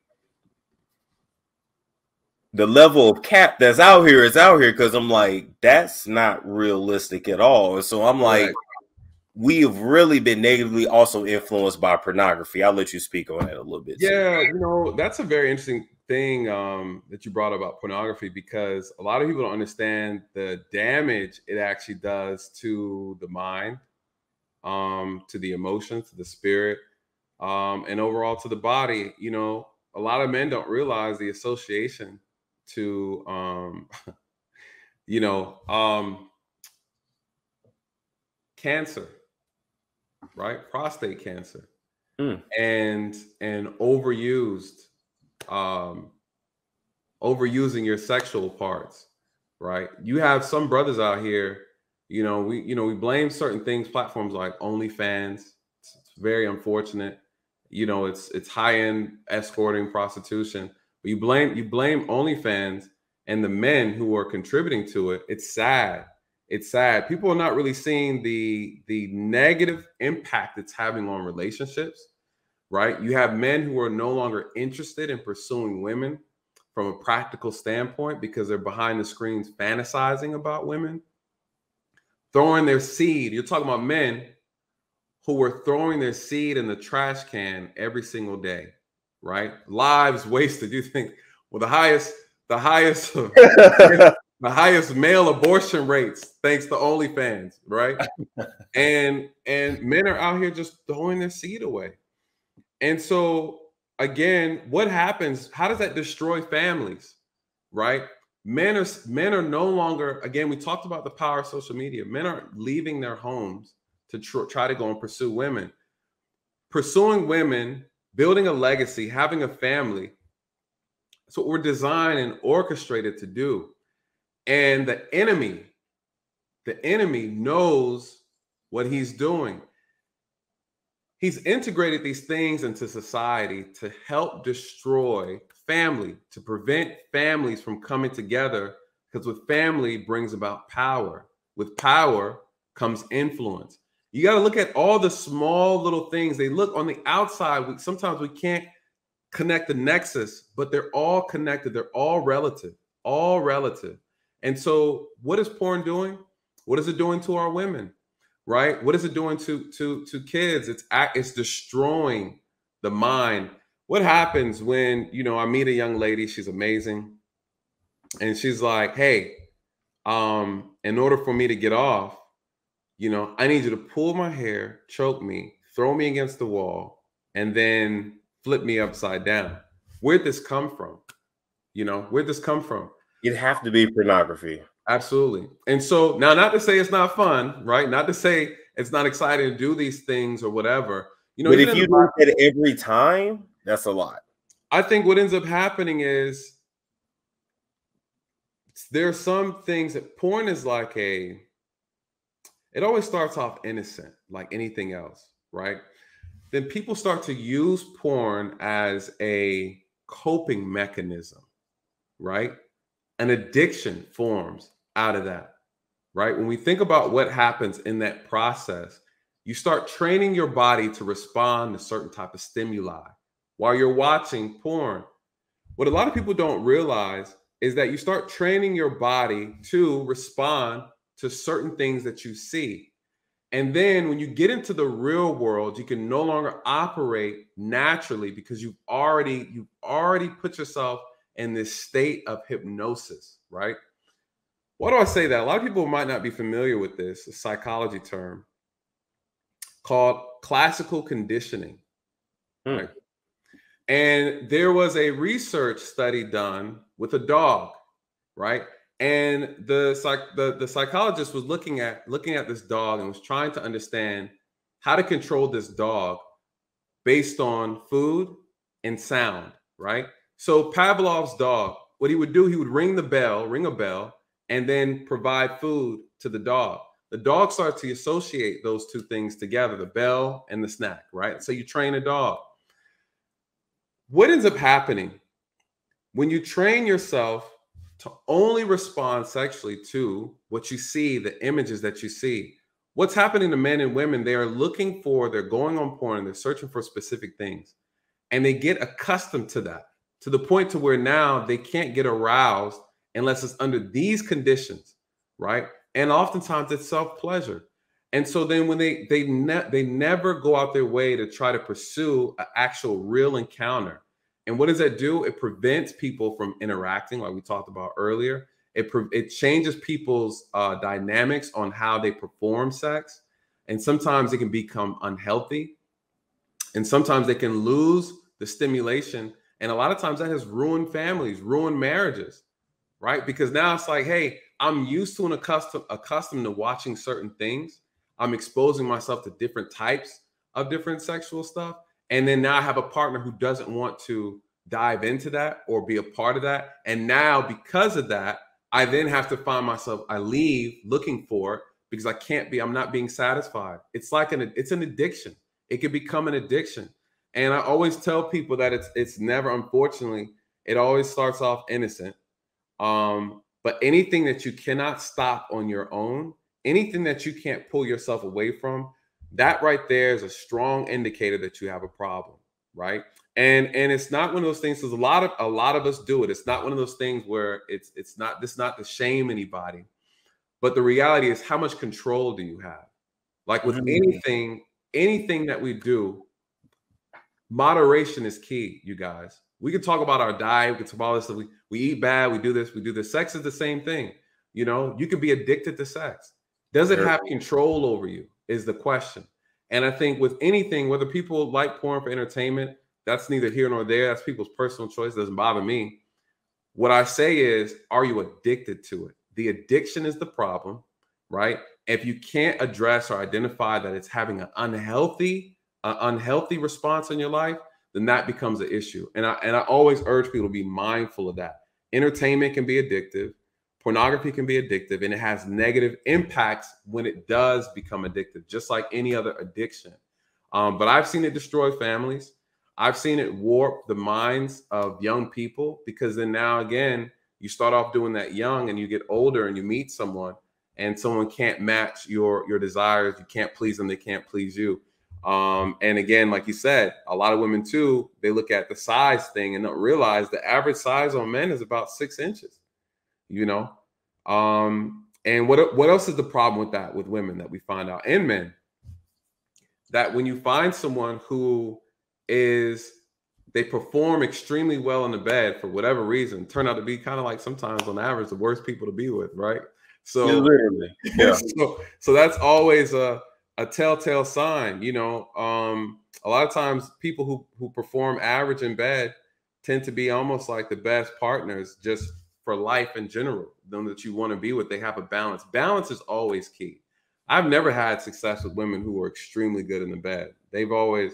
the level of cap that's out here is out here, because I'm like, that's not realistic at all. And so I'm like, we have really been negatively also influenced by pornography. I'll let you speak on that a little bit. Yeah, you know, that's a very interesting thing that you brought about pornography, because a lot of people don't understand the damage it actually does to the mind, to the emotions, to the spirit, and overall to the body. You know, a lot of men don't realize the association to, you know, cancer, right? Prostate cancer, and overusing your sexual parts, right? You have some brothers out here, we blame certain things, platforms like OnlyFans. It's very unfortunate. You know, it's high-end escorting, prostitution. But you blame OnlyFans and the men who are contributing to it. It's sad. It's sad. People are not really seeing the negative impact it's having on relationships, right? You have men who are no longer interested in pursuing women from a practical standpoint because they're behind the screens fantasizing about women, throwing their seed. You're talking about men who were throwing their seed in the trash can every single day, right? Lives wasted. You think, well, the highest the highest male abortion rates thanks to OnlyFans, right? and men are out here just throwing their seed away. And so again, what happens? How does that destroy families, right? Men are no longer, again, we talked about the power of social media. Men are leaving their homes to try to go and pursue women. Pursuing women, building a legacy, having a family. That's what we're designed and orchestrated to do. And the enemy knows what he's doing. He's integrated these things into society to help destroy family, to prevent families from coming together, because with family brings about power. With power comes influence. You got to look at all the small little things. They look on the outside. Sometimes we can't connect the nexus, but they're all connected. They're all relative, all relative. And so what is porn doing? What is it doing to our women, right? What is it doing to kids? It's destroying the mind. What happens when, I meet a young lady, she's amazing, and she's like, hey, in order for me to get off, I need you to pull my hair, choke me, throw me against the wall, and then flip me upside down. Where'd this come from? Where'd this come from? It'd have to be pornography. Absolutely. And so now, not to say it's not fun, right? Not to say it's not exciting to do these things or whatever. But if you do it every time, that's a lot. I think what ends up happening is there are some things that porn is like it always starts off innocent, like anything else, right? Then people start to use porn as a coping mechanism, right? An addiction forms out of that, right? When we think about what happens in that process, you start training your body to respond to certain type of stimuli while you're watching porn. What a lot of people don't realize is that you start training your body to respond to certain things that you see. And then when you get into the real world, you can no longer operate naturally because you've already put yourself in this state of hypnosis, right? Why do I say that? A lot of people might not be familiar with this, a psychology term called classical conditioning. Right? And there was a research study done with a dog, right? And the psychologist was looking at this dog and was trying to understand how to control this dog based on food and sound, right? So Pavlov's dog, what he would do, he would ring a bell, and then provide food to the dog. The dog starts to associate those two things together, the bell and the snack, right? So you train a dog. What ends up happening when you train yourself to only respond sexually to what you see, the images that you see? What's happening to men and women? They're going on porn, and they're searching for specific things, and they get accustomed to that, to the point to where now they can't get aroused unless it's under these conditions, right? And oftentimes it's self-pleasure. And so then when they never go out their way to try to pursue an actual real encounter. And what does that do? It prevents people from interacting, like we talked about earlier. It changes people's dynamics on how they perform sex. And sometimes it can become unhealthy. And sometimes they can lose the stimulation. And a lot of times that has ruined families, ruined marriages, right? Because now it's like, hey, I'm used to and accustomed to watching certain things. I'm exposing myself to different types of different sexual stuff. And then now I have a partner who doesn't want to dive into that or be a part of that. And now because of that, I then have to find myself, I leave looking for it because I'm not being satisfied. It's like it's an addiction. It can become an addiction. And I always tell people that it's never, unfortunately, it always starts off innocent. But anything that you cannot stop on your own, anything that you can't pull yourself away from, that right there is a strong indicator that you have a problem, right? And it's not one of those things, because a lot of us do it. It's not one of those things where it's not to shame anybody, but the reality is, how much control do you have? Like with anything that we do, moderation is key, you guys. We can talk about our diet, we can talk about all this stuff. We eat bad, we do this. Sex is the same thing. You know, you can be addicted to sex. Does it have control over you is the question. And I think with anything, whether people like porn for entertainment, that's neither here nor there. That's people's personal choice. It doesn't bother me. What I say is, are you addicted to it? The addiction is the problem, right? If you can't address or identify that it's having an unhealthy response in your life, then that becomes an issue. And I always urge people to be mindful of that. Entertainment can be addictive. Pornography can be addictive, and it has negative impacts when it does become addictive, just like any other addiction. But I've seen it destroy families. I've seen it warp the minds of young people, because then now, again, you start off doing that young and you get older and you meet someone and someone can't match your desires. You can't please them. They can't please you. And again, like you said, a lot of women too, they look at the size thing and don't realize the average size on men is about 6 inches, you know? And what else is the problem with that, with women, that we find out, and men, that when you find someone who they perform extremely well in the bed for whatever reason, turn out to be kind of like, sometimes on average, the worst people to be with, right? So, literally, yeah. so that's always a telltale sign, you know. A lot of times people who perform average in bed tend to be almost like the best partners just for life in general, them that you want to be with. They have a balance. Balance is always key. I've never had success with women who are extremely good in the bed. They've always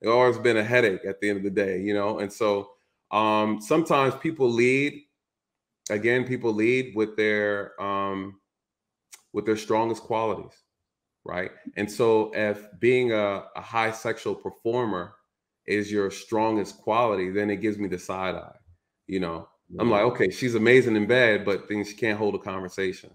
been a headache at the end of the day, you know? And so sometimes people lead with their strongest qualities, right? And so if being a high sexual performer is your strongest quality, then it gives me the side eye, you know? I'm like, okay, she's amazing in bed, but then she can't hold a conversation,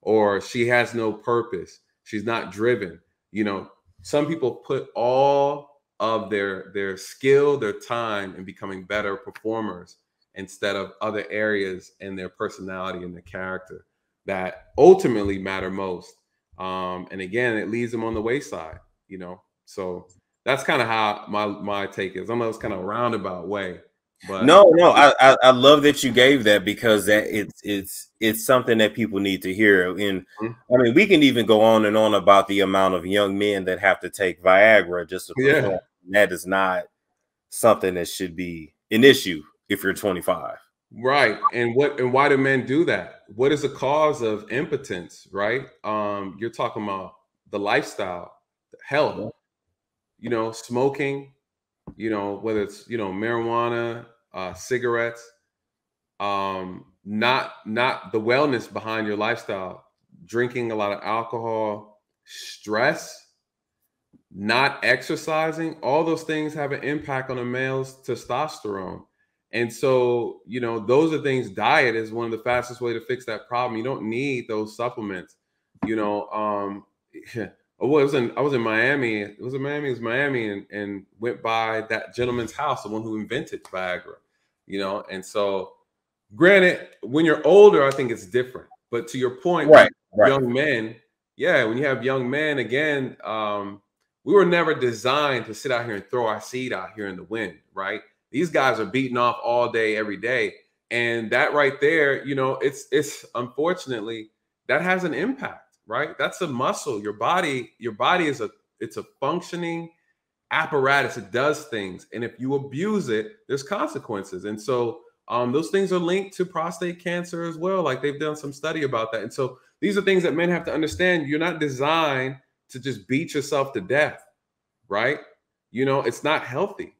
or she has no purpose. She's not driven, you know? some people put all of their skill, their time in becoming better performers instead of other areas in their personality and their character that ultimately matter most. And again, it leaves them on the wayside, you know. So that's kind of how my take is. I know it's kind of a roundabout way, but no, I love that you gave that, because that it's something that people need to hear. And I mean, we can even go on and on about the amount of young men that have to take Viagra just to perform. Yeah. That is not something that should be an issue if you're 25. Right. And why do men do that? What is the cause of impotence, right? You're talking about the lifestyle, the health, you know, smoking, you know, whether it's, you know, marijuana, cigarettes, not the wellness behind your lifestyle, drinking a lot of alcohol, stress, not exercising, all those things have an impact on a male's testosterone. And so, you know, those are things. Diet is one of the fastest way to fix that problem. You don't need those supplements. You know, I was in Miami. It was Miami, and went by that gentleman's house, the one who invented Viagra. You know, and so, granted, when you're older, I think it's different. But to your point, right. Young men, yeah, when you have young men, again, we were never designed to sit out here and throw our seed out here in the wind, right? These guys are beating off all day, every day. And that right there, you know, it's unfortunately, that has an impact, right? That's a muscle. Your body is it's a functioning apparatus. It does things. And if you abuse it, there's consequences. And so those things are linked to prostate cancer as well. Like, they've done some study about that. And so these are things that men have to understand. You're not designed to just beat yourself to death, right? You know, it's not healthy.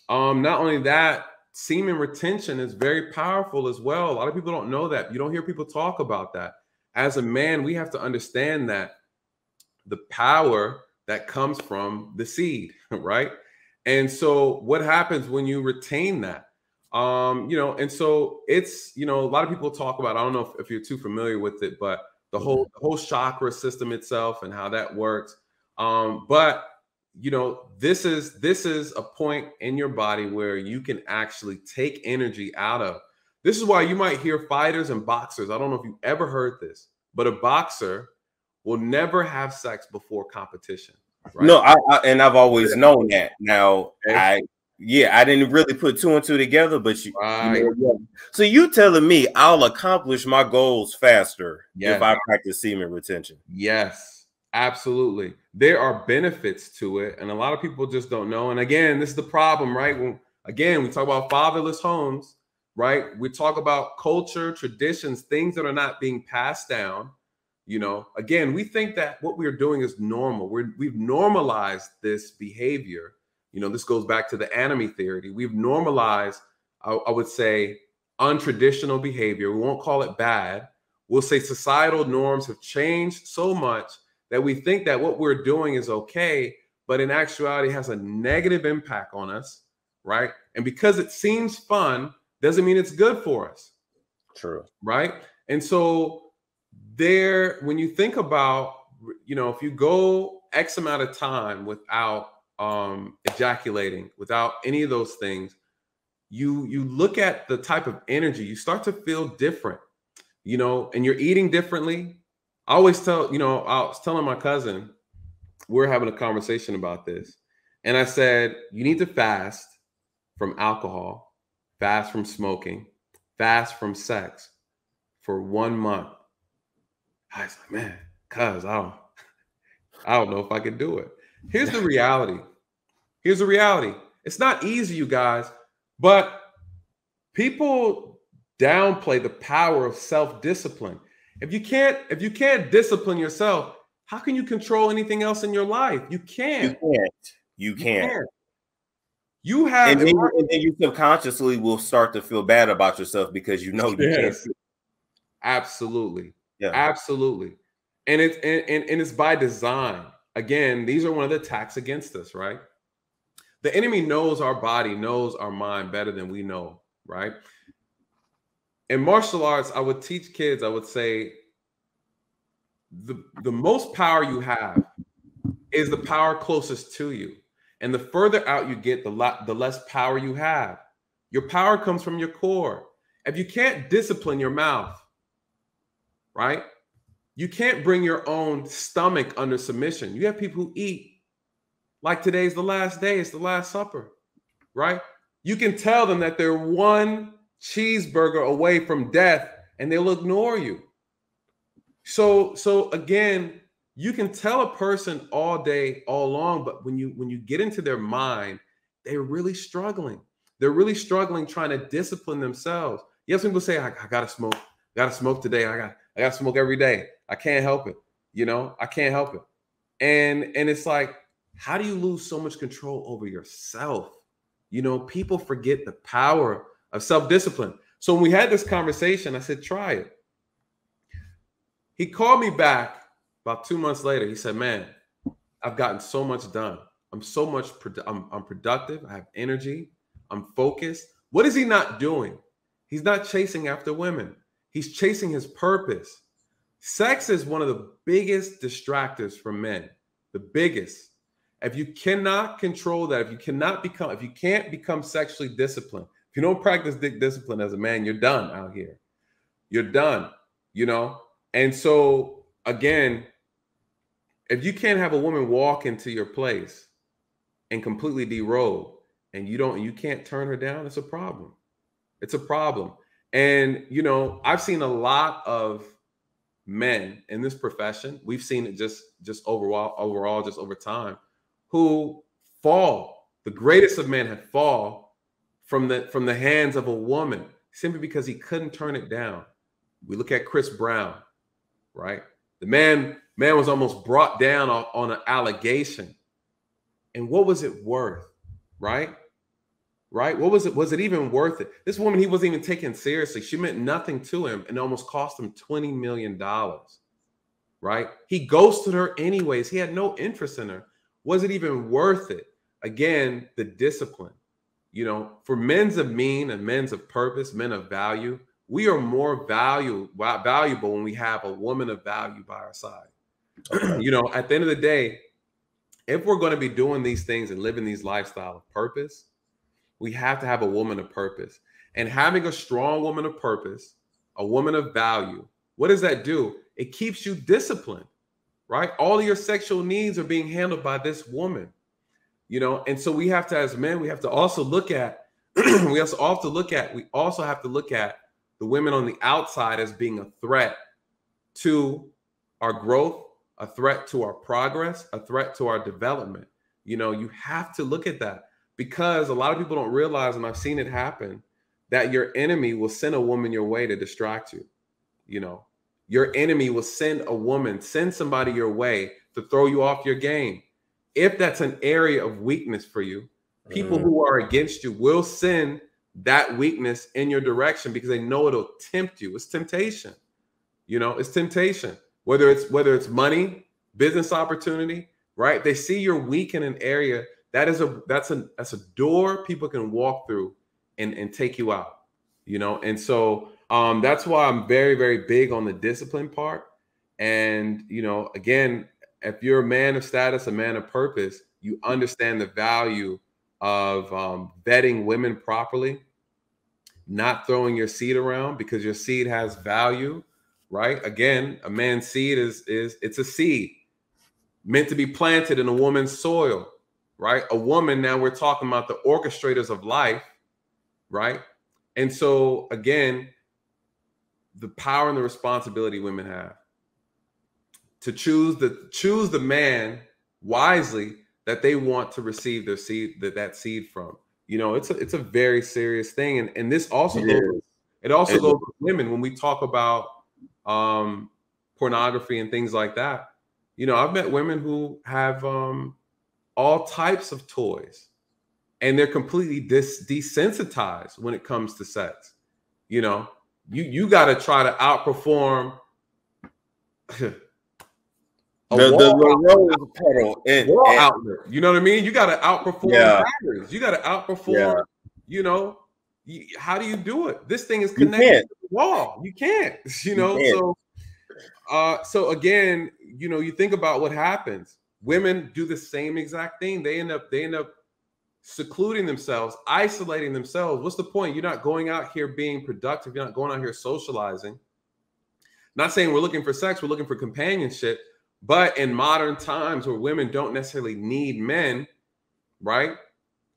Not only that, semen retention is very powerful as well. A lot of people don't know that. You don't hear people talk about that. As a man, we have to understand that the power that comes from the seed, right? And so what happens when you retain that? You know, and so it's, you know, a lot of people talk about, I don't know if you're too familiar with it, but the whole chakra system itself and how that works. But you know, this is a point in your body where you can actually take energy out of. This is why you might hear fighters and boxers. I don't know if you've ever heard this, but a boxer will never have sex before competition. Right? No, I've always known that. Now, okay. I didn't really put two and two together, but you know, so you telling me I'll accomplish my goals faster if I practice semen retention? Yes, absolutely. There are benefits to it, and a lot of people just don't know. And again, this is the problem, right? When again we talk about fatherless homes, right? We talk about culture, traditions, things that are not being passed down. You know, again, we think that what we're doing is normal. We've normalized this behavior. You know, this goes back to the anime theory. We've normalized, I would say, untraditional behavior. We won't call it bad. We'll say societal norms have changed so much that we think that what we're doing is okay, but in actuality has a negative impact on us, right? And because it seems fun, doesn't mean it's good for us. True. Right? And so when you think about, you know, if you go X amount of time without ejaculating, without any of those things, you look at the type of energy, you start to feel different, you know, and you're eating differently. I always tell, you know, I was telling my cousin, we're having a conversation about this, and I said, you need to fast from alcohol, fast from smoking, fast from sex for 1 month. I was like, man, cuz I don't know if I can do it. Here's the reality. Here's the reality. It's not easy, you guys, but people downplay the power of self-discipline. If you can't discipline yourself, how can you control anything else in your life? You can't. You can't. You have, and then you subconsciously will start to feel bad about yourself because you know you can't. Absolutely. Yeah. Absolutely. And it's by design. Again, these are one of the attacks against us, right? The enemy knows our body, knows our mind better than we know, right? In martial arts, I would teach kids, I would say, the most power you have is the power closest to you. And the further out you get, the less power you have. Your power comes from your core. If you can't discipline your mouth, right? You can't bring your own stomach under submission. You have people who eat like today's the last day, it's the Last Supper, right? You can tell them that they're one cheeseburger away from death and they'll ignore you. So again, you can tell a person all day, all long, but when you get into their mind, they're really struggling. They're really struggling trying to discipline themselves. You have some people say, I gotta smoke today. I gotta smoke every day. I can't help it. You know, I can't help it. And it's like, how do you lose so much control over yourself? You know, people forget the power of self-discipline. So when we had this conversation, I said, try it. He called me back about 2 months later. He said, man, I've gotten so much done. I'm productive. I have energy. I'm focused. What is he not doing? He's not chasing after women. He's chasing his purpose. Sex is one of the biggest distractors for men. The biggest. If you cannot control that, if you can't become sexually disciplined, if you don't practice discipline as a man, you're done out here. You're done, you know? And so again, if you can't have a woman walk into your place and completely derobe and you can't turn her down, it's a problem. It's a problem. And, you know, I've seen a lot of men in this profession. We've seen it just overall, just over time, who fall. The greatest of men have fall from the hands of a woman simply because he couldn't turn it down. We look at Chris Brown, right? The man was almost brought down on an allegation. And what was it worth, right? Right? What was it? Was it even worth it? This woman, he wasn't even taken seriously. She meant nothing to him and almost cost him $20 million, right? He ghosted her anyways. He had no interest in her. Was it even worth it? Again, the discipline. You know, for men's of mean and men's of purpose, men of value, we are more valuable when we have a woman of value by our side. You know, at the end of the day, if we're going to be doing these things and living these lifestyle of purpose, we have to have a woman of purpose. And having a strong woman of purpose, a woman of value, what does that do? It keeps you disciplined, right? All of your sexual needs are being handled by this woman, you know? And so we have to, as men, we have to also look at, we also have to look at the women on the outside as being a threat to our growth, a threat to our progress, a threat to our development. You know, you have to look at that. Because a lot of people don't realize, and I've seen it happen, that your enemy will send a woman your way to distract you. You know, your enemy will send somebody your way to throw you off your game. If that's an area of weakness for you, people who are against you will send that weakness in your direction because they know it'll tempt you. It's temptation. You know, it's temptation. Whether it's money, business opportunity, right? They see you're weak in an area. That's a door people can walk through and take you out, you know? And so that's why I'm very, very big on the discipline part. And, you know, again, if you're a man of status, a man of purpose, you understand the value of vetting women properly, not throwing your seed around because your seed has value, right? Again, a man's seed it's a seed meant to be planted in a woman's soil. Right? A woman, now we're talking about the orchestrators of life, right? And so again, the power and the responsibility women have to choose the man wisely that they want to receive their seed, that seed from. You know, it's a very serious thing. And this also goes with women when we talk about pornography and things like that. You know, I've met women who have all types of toys, and they're completely desensitized when it comes to sex. You know, you got to try to outperform the rose petal outlet. You know what I mean? You got to outperform batteries. You got to outperform. You know, how do you do it? This thing is connected to the wall. You can't. You know, so again, you know, you think about what happens. women do the same exact thing. They end up secluding themselves, isolating themselves. What's the point? You're not going out here being productive. You're not going out here socializing. Not saying we're looking for sex, we're looking for companionship. But in modern times where women don't necessarily need men, right?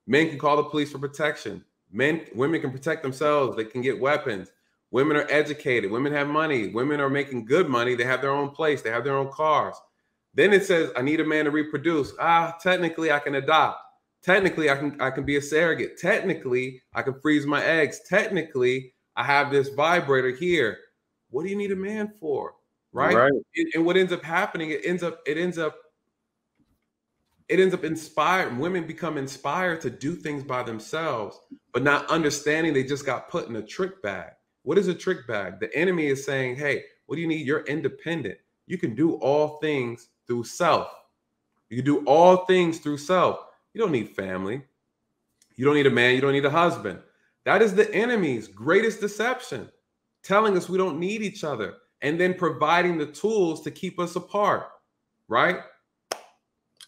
Men can call the police for protection. Women can protect themselves. They can get weapons. Women are educated. Women have money. Women are making good money. They have their own place. They have their own cars. Then it says, I need a man to reproduce. Technically I can adopt. Technically I can be a surrogate. Technically I can freeze my eggs. Technically I have this vibrator here. What do you need a man for? Right. And what ends up happening, it ends up inspired. Women become inspired to do things by themselves, but not understanding they just got put in a trick bag. What is a trick bag? The enemy is saying, hey, what do you need? You're independent. You can do all things through self. You can do all things through self. You don't need family. You don't need a man. You don't need a husband. That is the enemy's greatest deception, telling us we don't need each other and then providing the tools to keep us apart, right?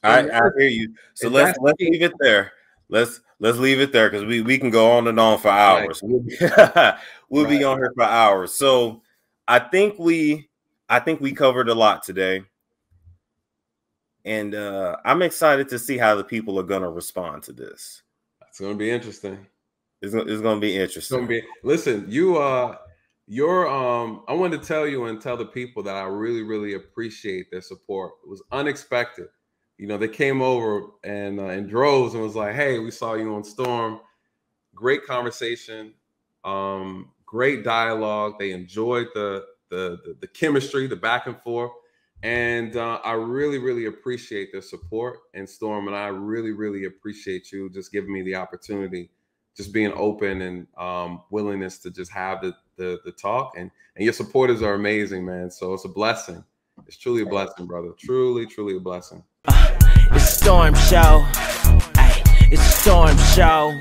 I hear you. So let's leave it there. Let's leave it there because we can go on and on for hours. Right. We'll be on here for hours. So I think we covered a lot today. And I'm excited to see how the people are going to respond to this. It's going to be interesting. It's going to be interesting. Listen, I wanted to tell you and tell the people that I really, really appreciate their support. It was unexpected. You know, they came over and in droves and was like, hey, we saw you on Storm. Great conversation. Great dialogue. They enjoyed the chemistry, the back and forth. And I really, really appreciate their support. And Storm, and I really, really appreciate you just giving me the opportunity, just being open and willingness to just have the talk. And your supporters are amazing, man. So it's a blessing. It's truly a blessing, brother. Truly, truly a blessing. It's Storm Show. Ay, it's Storm Show.